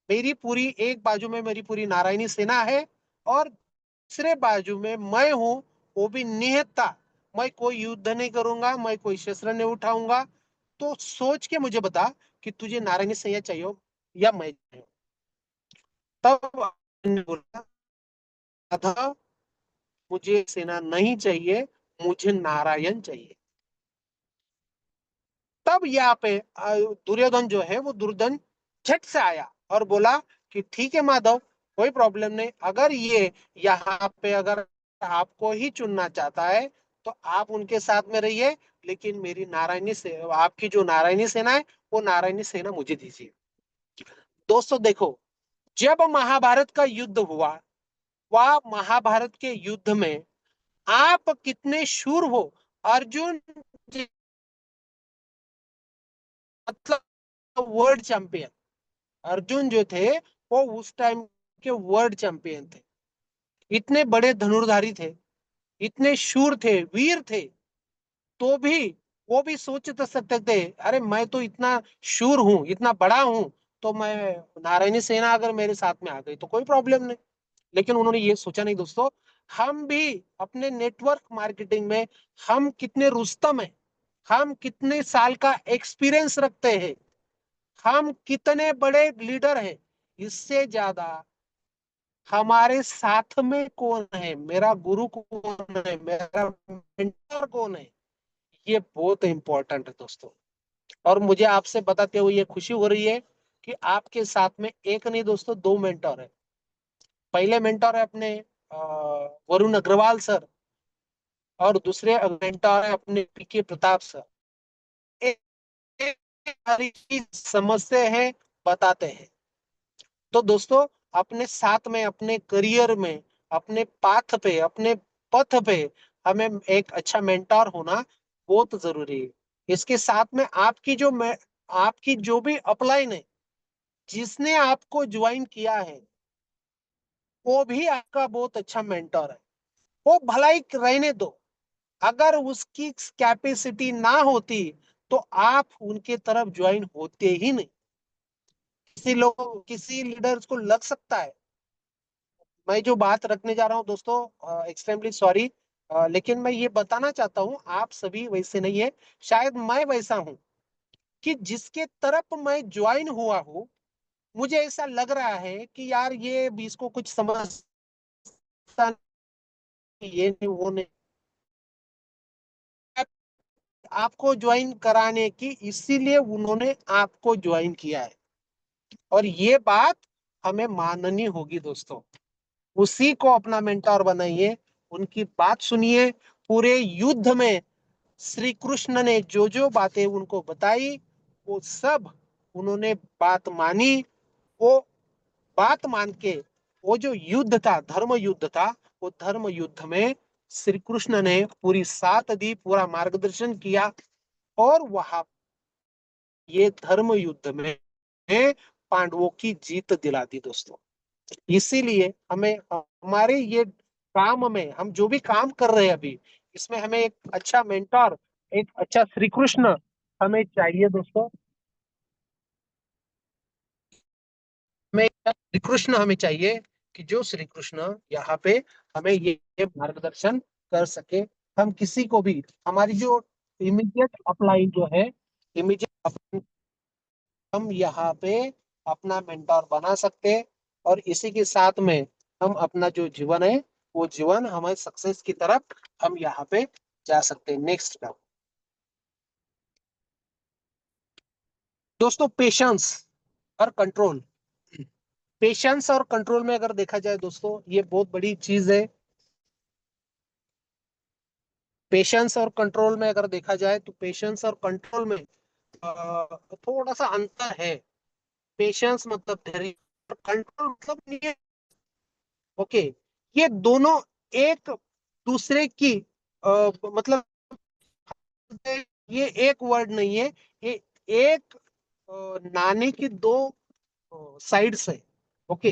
मेरी पूरी एक बाजू में मेरी पूरी नारायणी सेना है और दूसरे बाजू में मैं हूं, वो भी निहत्था। मैं कोई युद्ध नहीं करूंगा, मैं कोई शस्त्र नहीं उठाऊंगा। तो सोच के मुझे बता कि तुझे नारायणी सेना चाहिए हो या मैं चाहिए। तब अर्जुन ने बोला, माधव, मुझे सेना नहीं चाहिए, मुझे नारायण चाहिए। तब यहाँ पे दुर्योधन जो है वो दुर्योधन झट से आया और बोला कि ठीक है माधव, कोई प्रॉब्लम नहीं, अगर ये यहाँ पे अगर आपको ही चुनना चाहता है तो आप उनके साथ में रहिए, लेकिन मेरी नारायणी से आपकी जो नारायणी सेना है वो नारायणी सेना मुझे दीजिए। दोस्तों देखो, जब महाभारत का युद्ध हुआ, वह महाभारत के युद्ध में आप कितने शूर हो। अर्जुन मतलब वर्ल्ड चैंपियन, अर्जुन जो थे वो उस टाइम के वर्ल्ड चैंपियन थे, इतने बड़े धनुर्धारी थे, इतने शूर थे, वीर थे। तो भी वो भी सोच तो सकते थे, अरे मैं तो इतना शूर हूं, इतना बड़ा हूं, तो मैं नारायणी सेना अगर मेरे साथ में आ गई तो कोई प्रॉब्लम नहीं। लेकिन उन्होंने ये सोचा नहीं दोस्तों। हम भी अपने नेटवर्क मार्केटिंग में हम कितने रुस्तम हैं, हम कितने साल का एक्सपीरियंस रखते हैं, हम कितने बड़े लीडर हैं, इससे ज्यादा हमारे साथ में कौन है, मेरा गुरु कौन है, मेरा मेंटर कौन है, ये बहुत इंपॉर्टेंट है दोस्तों। और मुझे आपसे बताते हुए ये खुशी हो रही है कि आपके साथ में एक नहीं दोस्तों, दो मेंटर है। पहले मेंटर है अपने वरुण अग्रवाल सर, और दूसरे मेंटर है अपने पीके प्रताप सर। एक हमारी समझते हैं, बताते हैं। तो दोस्तों, अपने साथ में, अपने करियर में, अपने पाथ पे, अपने पथ पे हमें एक अच्छा मेंटर होना बहुत जरूरी है। इसके साथ में आपकी जो भी अपलाइन है, जिसने आपको ज्वाइन किया है, वो भी आपका बहुत अच्छा मेंटर है। वो भलाई रहने दो, अगर उसकी कैपेसिटी ना होती तो आप उनके तरफ ज्वाइन होते ही नहीं। किसी लीडर्स को लग सकता है, मैं जो बात रखने जा रहा हूँ दोस्तों, एक्सट्रीमली सॉरी, लेकिन मैं ये बताना चाहता हूँ आप सभी वैसे नहीं है, शायद मैं वैसा हूँ कि जिसके तरफ मैं ज्वाइन हुआ हूँ, मुझे ऐसा लग रहा है कि यार ये भी इसको कुछ समझता नहीं, ये नहीं वो नहीं, आपको ज्वाइन कराने की, इसीलिए उन्होंने आपको ज्वाइन किया है। और ये बात हमें माननी होगी दोस्तों। उसी को अपना मेंटर बनाइए, उनकी बात सुनिए। पूरे युद्ध में श्री कृष्ण ने जो जो बातें उनको बताई, वो सब उन्होंने बात मानी। वो बात मान के, वो जो युद्ध था, धर्म युद्ध था, वो धर्म युद्ध में श्री कृष्ण ने पूरी साथ दी, पूरा मार्गदर्शन किया, और वहां ये धर्म युद्ध में पांडवों की जीत दिला दी दोस्तों। इसीलिए हमें हमारे ये काम में, हम जो भी काम कर रहे हैं अभी, इसमें हमें एक अच्छा मेंटर, एक अच्छा श्री कृष्ण हमें चाहिए दोस्तों। हमें एक श्री कृष्ण हमें चाहिए, कि जो श्री कृष्ण यहाँ पे हमें ये मार्गदर्शन कर सके। हम किसी को भी, हमारी जो इमीडिएट अपलाइन जो है, इमीडिएट हम यहाँ पे अपना मेंटोर बना सकते हैं। और इसी के साथ में हम अपना जो जीवन है वो जीवन हमें सक्सेस की तरफ हम यहाँ पे जा सकते हैं। नेक्स्ट का दोस्तों, पेशेंस और कंट्रोल। पेशेंस और कंट्रोल में अगर देखा जाए दोस्तों, ये बहुत बड़ी चीज है। पेशेंस और कंट्रोल में अगर देखा जाए तो पेशेंस और कंट्रोल में थोड़ा सा अंतर है। पेशेंस मतलब धैर्य, कंट्रोल मतलब नहीं। ओके, ये दोनों एक दूसरे की मतलब ये एक वर्ड नहीं है, ये एक नाणे की दो साइड्स है। ओके,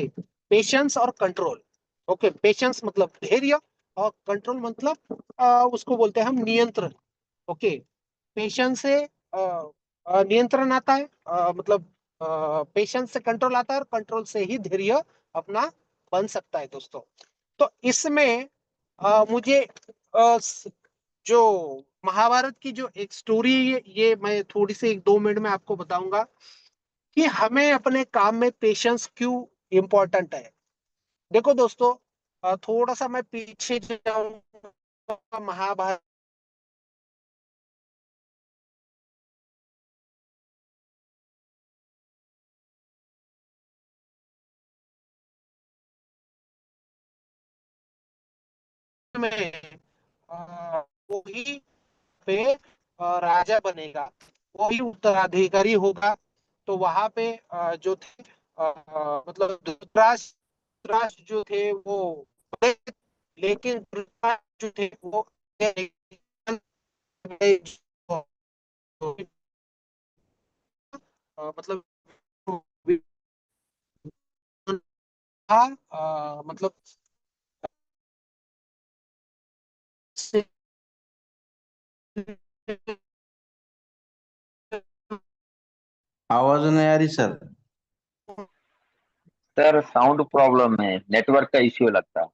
पेशेंस और कंट्रोल। ओके, पेशेंस मतलब धैर्य और कंट्रोल मतलब उसको बोलते हैं हम नियंत्रण। ओके, पेशेंस से नियंत्रण आता है, मतलब पेशेंस से कंट्रोल आता है और कंट्रोल से ही धैर्य अपना बन सकता है दोस्तों। तो इसमें मुझे जो महाभारत की जो एक स्टोरी है, ये मैं थोड़ी सी 1-2 मिनट में आपको बताऊंगा कि हमें अपने काम में पेशेंस क्यों इम्पोर्टेंट है। देखो दोस्तों, थोड़ा सा मैं पीछे जाऊंगा महाभारत में। वही पे राजा बनेगा, वही उत्तराधिकारी होगा। तो वहां पे जो थे मतलब धृतराष्ट्र जो थे वो बड़े, लेकिन धृतराष्ट्र जो थे वो मतलब मतलब आवाज नहीं आ रही सर। सर साउंड प्रॉब्लम है, नेटवर्क का इश्यू लगता है।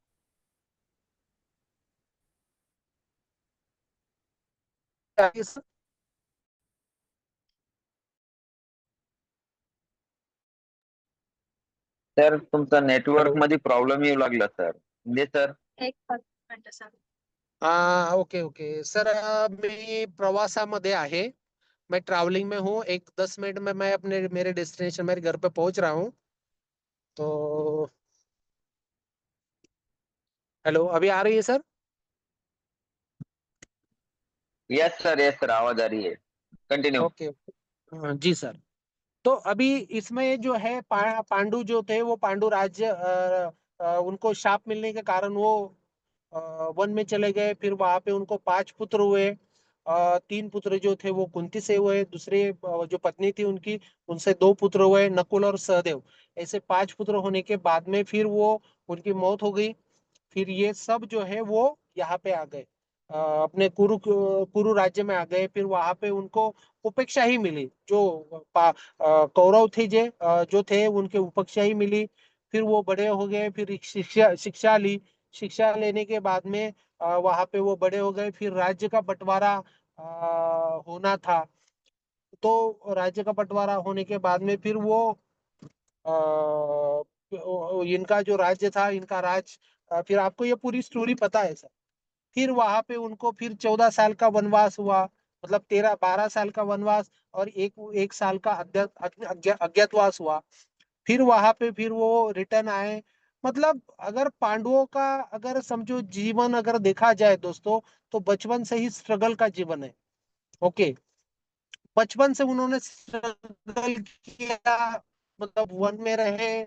सर तुमचा नेटवर्क मध्ये प्रॉब्लेम येऊ लागला सर, म्हणजे सर ओके ओके सर, मी प्रवासामध्ये आहे, मैं ट्रैवलिंग में हूँ। 10 मिनट में मैं अपने मेरे डेस्टिनेशन मेरे घर पे पहुंच रहा हूँ। तो हेलो, अभी आ रही है सर? यस सर आवाज आ रही है, कंटिन्यू। ओके, जी सर। तो अभी इसमें जो है पांडु जो थे वो पांडु राज्य उनको शाप मिलने के कारण वो अ, वन में चले गए। फिर वहां पे उनको 5 पुत्र हुए। 3 पुत्र जो थे वो कुंती से हुए, दूसरे जो पत्नी थी उनकी, उनसे 2 पुत्र हुए, नकुल और सहदेव। ऐसे 5 पुत्र होने के बाद में फिर वो उनकी मौत हो गई। फिर ये सब जो है वो यहाँ पे आ गए, अपने कुरु राज्य में आ गए। फिर वहां पे उनको उपेक्षा ही मिली। जो कौरव थे जो थे उनके उपेक्षा ही मिली। फिर वो बड़े हो गए, फिर शिक्षा शिक्षा ली। शिक्षा लेने के बाद में वहां पे वो बड़े हो गए। फिर राज्य का बंटवारा होना था। तो राज्य का बंटवारा होने के बाद में फिर वो इनका जो राज्य था, इनका राज फिर आपको ये पूरी स्टोरी पता है सर। फिर वहां पे उनको फिर 14 साल का वनवास हुआ, मतलब 13-12 साल का वनवास और एक एक साल का अज्ञातवास हुआ। फिर वहां पे फिर वो रिटर्न आए। मतलब अगर पांडवों का अगर समझो जीवन अगर देखा जाए दोस्तों, तो बचपन से ही स्ट्रगल का जीवन है। ओके, बचपन से उन्होंने स्ट्रगल किया, मतलब वन में रहे,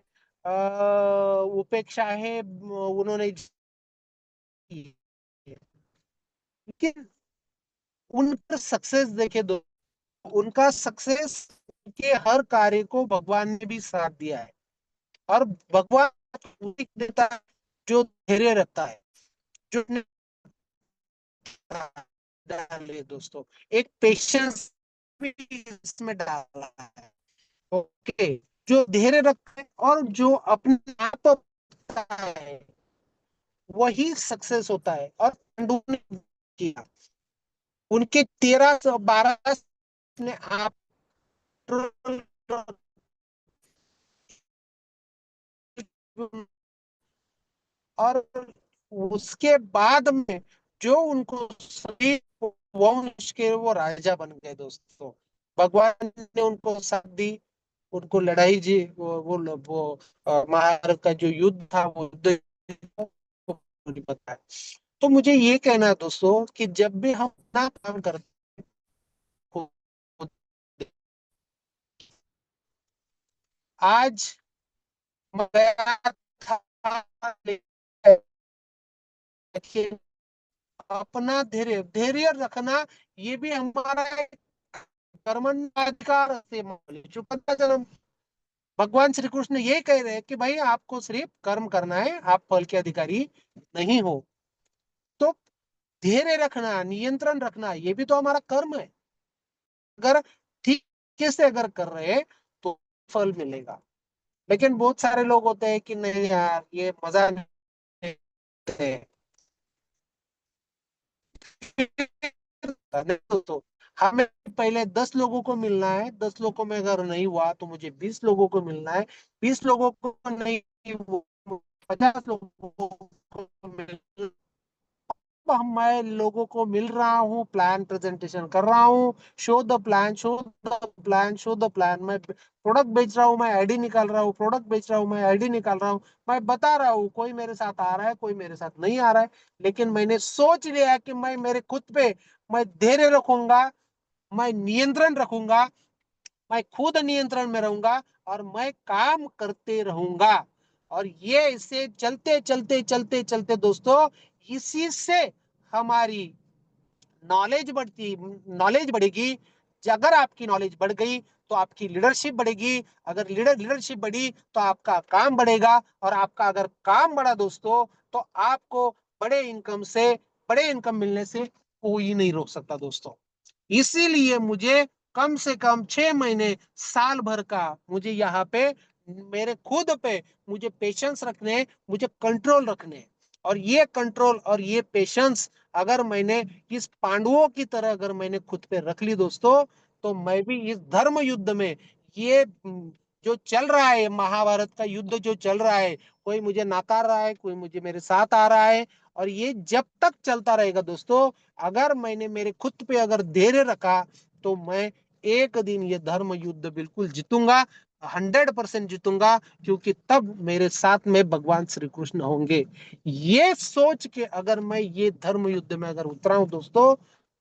उपेक्षा है उन्होंने की। लेकिन उनका सक्सेस देखे दो, उनका सक्सेस के हर कार्य को भगवान ने भी साथ दिया है। और भगवान वही देता है जो धैर्य रखता है, जो अपने डाले दोस्तों, एक पेशेंस भी इसमें डाला है। ओके, जो धैर्य रखता है और जो अपने आप पर है वही सक्सेस होता है। और पांडु ने किया, उनके 13-12 ने आप और उसके बाद में जो उनको सभी वंश के वो राजा बन गए दोस्तों। भगवान ने उनको साथ दी, उनको लड़ाई जी वो महाभारत का जो युद्ध था वो युद्ध मुझे पता है। तो मुझे ये कहना है दोस्तों कि जब भी हम अपना काम करते हैं, आज मैं गया था, देखिए, अपना धैर्य धैर्य रखना ये भी हमारा एक कर्मण्य से जो पता चलो भगवान श्री कृष्ण ये कह रहे हैं कि भाई आपको सिर्फ कर्म करना है, आप फल के अधिकारी नहीं हो। तो धैर्य रखना, नियंत्रण रखना ये भी तो हमारा कर्म है। अगर ठीक से अगर कर रहे हैं तो फल मिलेगा। लेकिन बहुत सारे लोग होते हैं कि नहीं यार ये मजा नहीं है। तो हमें पहले 10 लोगों को मिलना है, 10 लोगों में अगर नहीं हुआ तो मुझे 20 लोगों को मिलना है, 20 लोगों को नहीं हुआ 50 लोगों को मिलना। मैं लोगों को मिल रहा हूँ, प्लान प्रेजेंटेशन कर रहा हूँ, show the plan, show the plan, show the plan. मैं प्रोडक्ट बेच रहा हूँ, मैं आईडी निकाल रहा हूँ, प्रोडक्ट बेच रहा हूँ, मैं आईडी निकाल रहा हूँ। मैं बता रहा हूँ कोई मेरे साथ आ रहा है, कोई मेरे साथ नहीं आ रहा है। लेकिन मैंने सोच लिया कि मैं मेरे खुद पे मैं धैर्य रखूंगा, मैं नियंत्रण रखूंगा, मैं खुद नियंत्रण में रहूंगा और मैं काम करते रहूंगा। और ये इसे चलते चलते चलते चलते दोस्तों, इसी से हमारी नॉलेज बढ़ेगी। अगर आपकी नॉलेज बढ़ गई तो आपकी लीडरशिप बढ़ेगी। अगर लीडरशिप बढ़ी तो आपका काम बढ़ेगा, और आपका अगर काम बढ़ा दोस्तों तो आपको बड़े इनकम मिलने से कोई नहीं रोक सकता दोस्तों। इसीलिए मुझे कम से कम 6 महीने, साल भर का मुझे यहाँ पे मेरे खुद पे मुझे पेशेंस रखने, मुझे कंट्रोल रखने। और ये कंट्रोल और ये पेशेंस अगर मैंने इस पांडवों की तरह अगर मैंने खुद पे रख ली दोस्तों, तो मैं भी इस धर्म युद्ध में ये जो चल रहा है, महाभारत का युद्ध जो चल रहा है, कोई मुझे नाकार रहा है, कोई मुझे मेरे साथ आ रहा है, और ये जब तक चलता रहेगा दोस्तों, अगर मैंने मेरे खुद पे अगर धैर्य रखा तो मैं एक दिन ये धर्म युद्ध बिल्कुल जीतूंगा, 100% जीतूंगा। क्योंकि तब मेरे साथ में भगवान श्री कृष्ण होंगे। ये सोच के अगर मैं ये धर्म युद्ध में अगर उतरा हूं दोस्तों,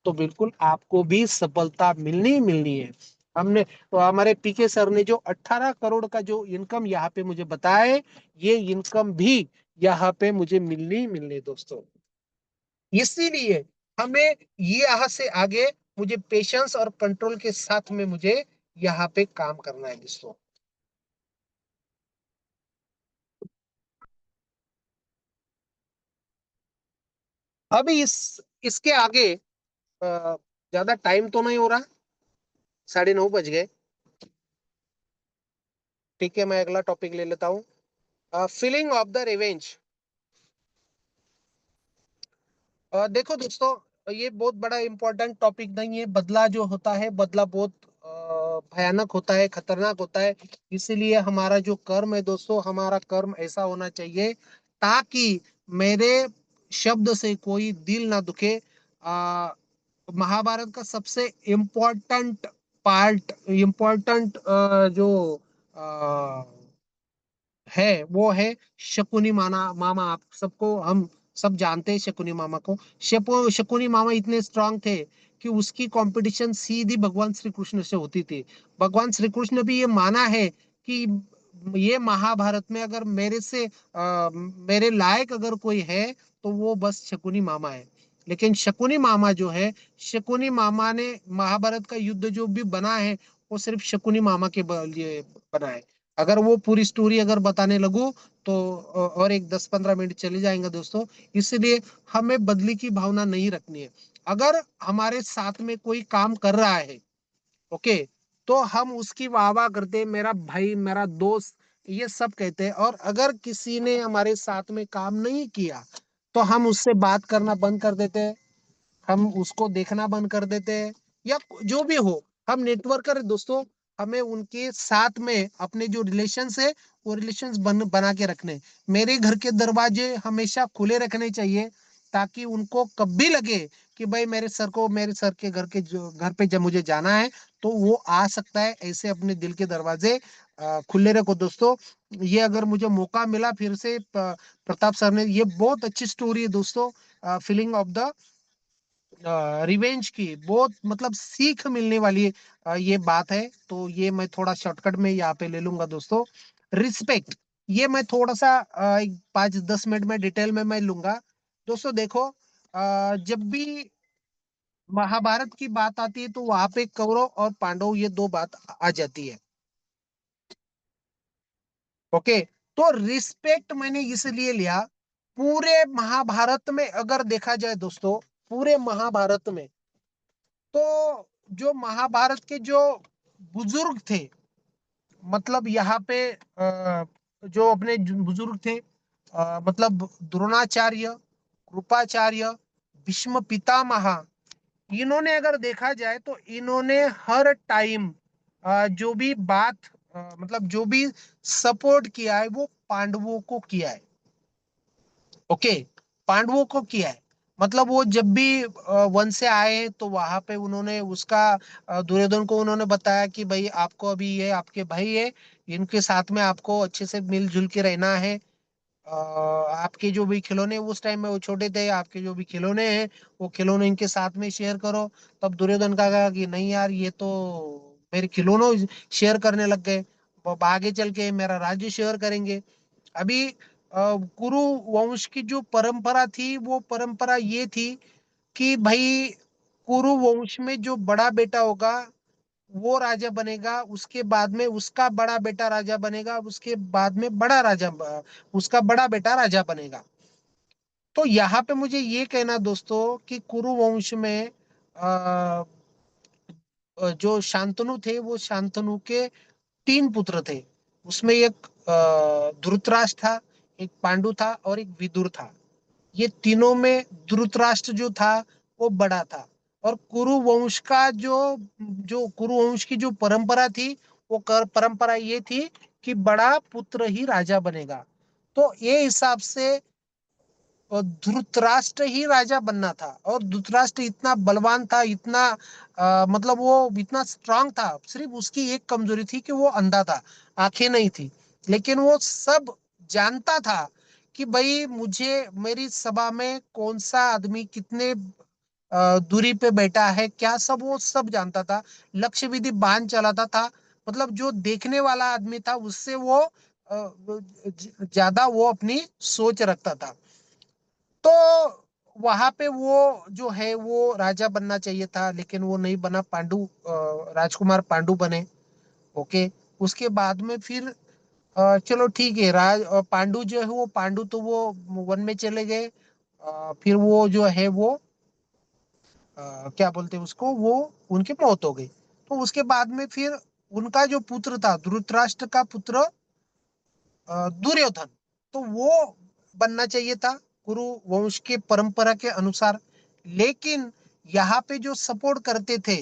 तो बिल्कुल आपको भी सफलता मिलनी ही मिलनी है। हमने तो हमारे पीके सर ने जो 18 करोड़ का जो इनकम यहाँ पे मुझे बताया है, ये इनकम भी यहाँ पे मुझे मिलनी ही मिलनी है दोस्तों। इसीलिए हमें ये यहाँ से आगे मुझे पेशेंस और कंट्रोल के साथ में मुझे यहाँ पे काम करना है दोस्तों। अभी इसके आगे ज्यादा टाइम तो नहीं हो रहा, 9:30 बज गए। ठीक है, मैं अगला टॉपिक ले लेता हूँ, फीलिंग ऑफ द रिवेंज। देखो दोस्तों, ये बहुत बड़ा इंपॉर्टेंट टॉपिक नहीं है। बदला जो होता है, बदला बहुत भयानक होता है, खतरनाक होता है। इसीलिए हमारा जो कर्म है दोस्तों, हमारा कर्म ऐसा होना चाहिए ताकि मेरे शब्द से कोई दिल ना दुखे। महाभारत का सबसे इम्पोर्टेंट जो है वो है शकुनी मामा। आप सबको हम सब जानते हैं शकुनी मामा को। शकुनी मामा इतने स्ट्रांग थे कि उसकी कंपटीशन सीधी भगवान श्री कृष्ण से होती थी। भगवान श्री कृष्ण भी ये माना है कि ये महाभारत में अगर मेरे लायक अगर कोई है तो वो बस शकुनी मामा है। लेकिन शकुनी मामा जो है, शकुनी मामा ने महाभारत का युद्ध जो भी बना है वो सिर्फ शकुनी मामा के लिए बना है। अगर वो पूरी स्टोरी अगर बताने लगूं तो और एक 10-15 मिनट चले जाएंगे दोस्तों। इसलिए हमें बदली की भावना नहीं रखनी है। अगर हमारे साथ में कोई काम कर रहा है, ओके, तो हम उसकी वाह वाह करते हैं, मेरा भाई, मेरा दोस्त, ये सब कहते हैं। और अगर किसी ने हमारे साथ में काम नहीं किया तो हम उससे बात करना बंद कर देते हैं, हम उसको देखना बंद कर देते हैं, या जो भी हो। हम नेटवर्कर है दोस्तों, हमें उनके साथ में अपने जो रिलेशंस है वो रिलेशंस बना के रखने। मेरे घर के दरवाजे हमेशा खुले रखने चाहिए, ताकि उनको कभी लगे कि भाई मेरे सर के घर पे जब मुझे जाना है तो वो आ सकता है। ऐसे अपने दिल के दरवाजे खुले रखो दोस्तों। ये अगर मुझे मौका मिला फिर से प्रताप सर ने ये बहुत अच्छी स्टोरी है दोस्तों, फीलिंग ऑफ द रिवेंज की, बहुत मतलब सीख मिलने वाली ये बात है। तो ये मैं थोड़ा शॉर्टकट में यहाँ पे ले लूंगा दोस्तों। रिस्पेक्ट, ये मैं थोड़ा सा एक 5-10 मिनट में डिटेल में मैं लूंगा। दोस्तों देखो, जब भी महाभारत की बात आती है तो वहां पे कौरव और पांडव ये दो बात आ जाती है। ओके, तो रिस्पेक्ट मैंने इसलिए लिया, पूरे महाभारत में अगर देखा जाए दोस्तों, पूरे महाभारत में तो जो महाभारत के जो बुजुर्ग थे, मतलब यहाँ पे जो अपने बुजुर्ग थे, मतलब द्रोणाचार्य, कृपाचार्य, भीष्म पितामह, इन्होंने अगर देखा जाए तो इन्होंने हर टाइम जो भी बात मतलब जो भी सपोर्ट किया है वो पांडवों को किया है। ओके, पांडवों को किया है। मतलब वो जब भी वन से आए तो वहां पे उन्होंने उसका दुर्योधन को उन्होंने बताया कि भाई आपको अभी ये आपके भाई है, इनके साथ में आपको अच्छे से मिलजुल के रहना है। आपके जो भी खिलौने उस टाइम में वो छोटे थे, आपके जो भी खिलौने हैं वो खिलौने इनके साथ में शेयर करो। तब दुर्योधन का कहा कि नहीं यार, ये तो मेरे खिलौनों शेयर करने लग गए, अब आगे चल के मेरा राज्य शेयर करेंगे। अभी कुरु वंश की जो परंपरा थी वो परंपरा ये थी कि भाई कुरु वंश में जो बड़ा बेटा होगा वो राजा बनेगा, उसके बाद में उसका बड़ा बेटा राजा बनेगा, उसके बाद में उसका बड़ा बेटा राजा बनेगा। तो यहाँ पे मुझे ये कहना दोस्तों कि कुरु वंश में अ, जो शांतनु थे वो शांतनु के 3 पुत्र थे। उसमें एक धृतराष्ट्र था, एक पांडु था और एक विदुर था। ये तीनों में धृतराष्ट्र जो था वो बड़ा था। और कुरु वंश का जो जो कुरु वंश की जो परंपरा थी वो परंपरा ये थी कि बड़ा पुत्र ही राजा बनेगा। तो ये हिसाब से धृतराष्ट्र ही राजा बनना था। और धृतराष्ट्र इतना बलवान था, इतना मतलब वो इतना स्ट्रांग था। सिर्फ उसकी एक कमजोरी थी कि वो अंधा था, आंखें नहीं थी। लेकिन वो सब जानता था कि भाई मुझे मेरी सभा में कौन सा आदमी कितने दूरी पे बैठा है, क्या सब वो सब जानता था। लक्ष्य विधि बांध चलाता था। मतलब जो देखने वाला आदमी था उससे वो ज्यादा वो अपनी सोच रखता था। तो वहां पे वो जो है वो राजा बनना चाहिए था, लेकिन वो नहीं बना। राजकुमार पांडु बने। ओके, उसके बाद में फिर चलो ठीक है, पांडु जो है वो पांडु तो वो वन में चले गए। फिर वो जो है वो क्या बोलते हैं उसको, वो उनकी मौत हो गई। तो उसके बाद में फिर उनका जो पुत्र था, धृतराष्ट्र का पुत्र दुर्योधन, तो वो बनना चाहिए था कुरु वंश के परंपरा के अनुसार। लेकिन यहाँ पे जो सपोर्ट करते थे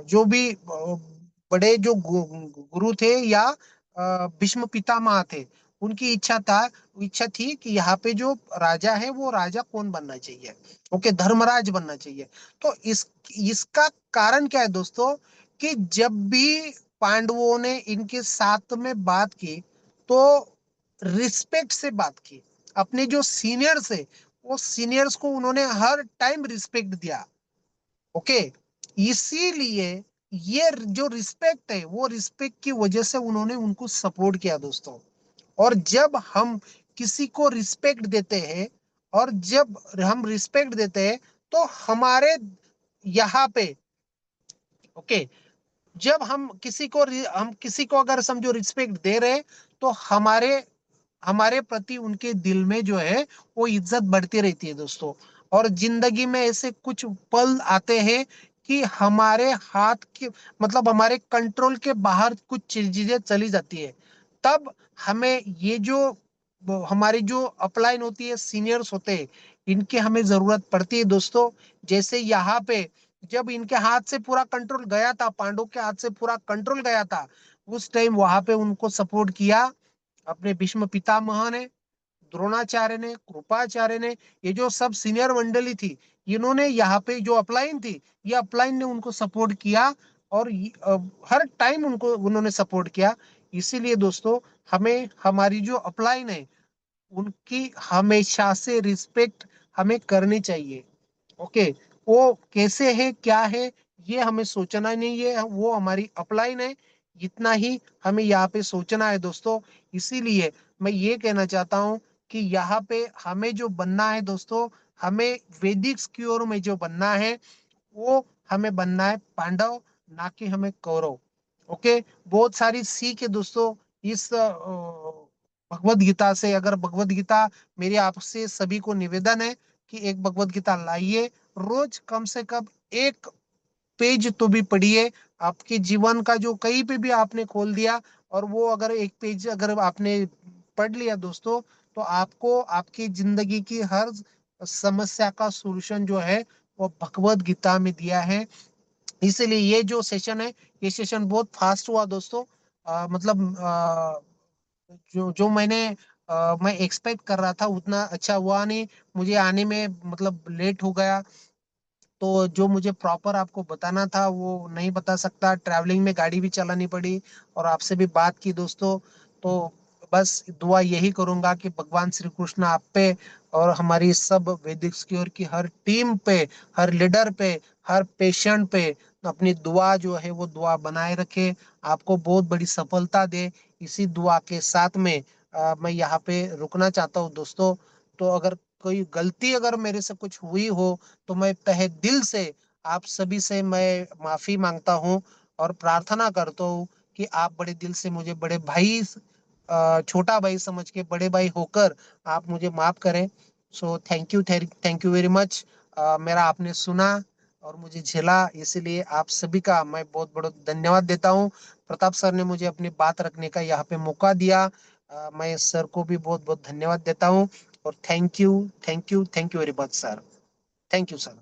जो भी बड़े जो गुरु थे या भीष्म पितामह थे, उनकी इच्छा थी कि यहाँ पे जो राजा है वो राजा कौन बनना चाहिए। ओके, धर्मराज बनना चाहिए। तो इसका कारण क्या है दोस्तों, कि जब भी पांडवों ने इनके साथ में बात की तो रिस्पेक्ट से बात की। अपने जो सीनियर्स है वो सीनियर्स को उन्होंने हर टाइम रिस्पेक्ट दिया। ओके, इसीलिए ये जो रिस्पेक्ट है वो रिस्पेक्ट की वजह से उन्होंने उनको सपोर्ट किया दोस्तों। और जब हम किसी को रिस्पेक्ट देते हैं, और जब हम रिस्पेक्ट देते हैं तो हमारे यहाँ पे, ओके, जब हम किसी को अगर समझो रिस्पेक्ट दे रहे हैं तो हमारे हमारे प्रति उनके दिल में जो है वो इज्जत बढ़ती रहती है दोस्तों। और जिंदगी में ऐसे कुछ पल आते हैं कि हमारे हाथ के मतलब हमारे कंट्रोल के बाहर कुछ चीजें चली जाती है। तब हमें ये जो हमारी जो अपलाइन होती है, सीनियर्स होते हैं, इनकी हमें जरूरत पड़ती है दोस्तों। जैसे यहाँ पे जब इनके हाथ से पूरा कंट्रोल गया था, पांडव के हाथ से पूरा कंट्रोल गया था, उस टाइम वहां पे उनको सपोर्ट किया अपने भीष्म पितामह ने, द्रोणाचार्य ने, कृपाचार्य ने, ये जो सब सीनियर मंडली थी, इन्होंने यहाँ पे जो अपलाइन थी, ये अपलाइन ने उनको सपोर्ट किया, और हर टाइम उनको उन्होंने सपोर्ट किया। इसीलिए दोस्तों, हमें हमारी जो अपलाइन है उनकी हमेशा से रिस्पेक्ट हमें करनी चाहिए। ओके, वो कैसे है क्या है ये हमें सोचना नहीं है, वो हमारी अपलाइन है, इतना ही हमें यहाँ पे सोचना है दोस्तों। इसीलिए मैं ये कहना चाहता हूँ कि यहाँ पे हमें जो बनना है दोस्तों, हमें वैदिक स्क्योर में जो बनना है, वो हमें बनना है पांडव, ना कि हमें कौरव। ओके, बहुत सारी सीख है दोस्तों इस भगवत गीता से। अगर भगवत गीता, मेरे आपसे सभी को निवेदन है कि एक भगवत गीता लाइए, रोज कम से कम एक पेज तो भी पढ़िए। आपके जीवन का जो कहीं पे भी आपने खोल दिया, और वो अगर एक पेज अगर आपने पढ़ लिया दोस्तों, तो आपको आपकी जिंदगी की हर समस्या का सॉल्यूशन जो है वो भगवत गीता में दिया है। इसीलिए ये जो सेशन है, ये सेशन बहुत फास्ट हुआ दोस्तों। मतलब जो जो मैं एक्सपेक्ट कर रहा था उतना अच्छा हुआ नहीं। मुझे आने में मतलब लेट हो गया, तो जो मुझे प्रॉपर आपको बताना था वो नहीं बता सकता, ट्रैवलिंग में गाड़ी भी चलानी पड़ी, और आपसे भी बात की दोस्तों। तो बस दुआ यही करूंगा कि भगवान श्री कृष्ण आप पे और हमारी सब वैदिक स्क्योर की हर टीम पे, हर लीडर पे, हर पेशेंट पे अपनी दुआ जो है वो दुआ बनाए रखे, आपको बहुत बड़ी सफलता दे। इसी दुआ के साथ में मैं यहाँ पे रुकना चाहता हूँ दोस्तों। तो अगर कोई गलती अगर मेरे से कुछ हुई हो, तो मैं तहे दिल से आप सभी से मैं माफी मांगता हूँ, और प्रार्थना करता हूँ कि आप बड़े दिल से मुझे बड़े भाई, छोटा भाई समझ के, बड़े भाई होकर आप मुझे माफ करें। So thank you very much. मेरा आपने सुना और मुझे झेला, इसीलिए आप सभी का मैं बहुत बहुत धन्यवाद देता हूँ। प्रताप सर ने मुझे अपनी बात रखने का यहाँ पे मौका दिया, मैं सर को भी बहुत बहुत धन्यवाद देता हूँ। और thank you very much sir. Thank you sir.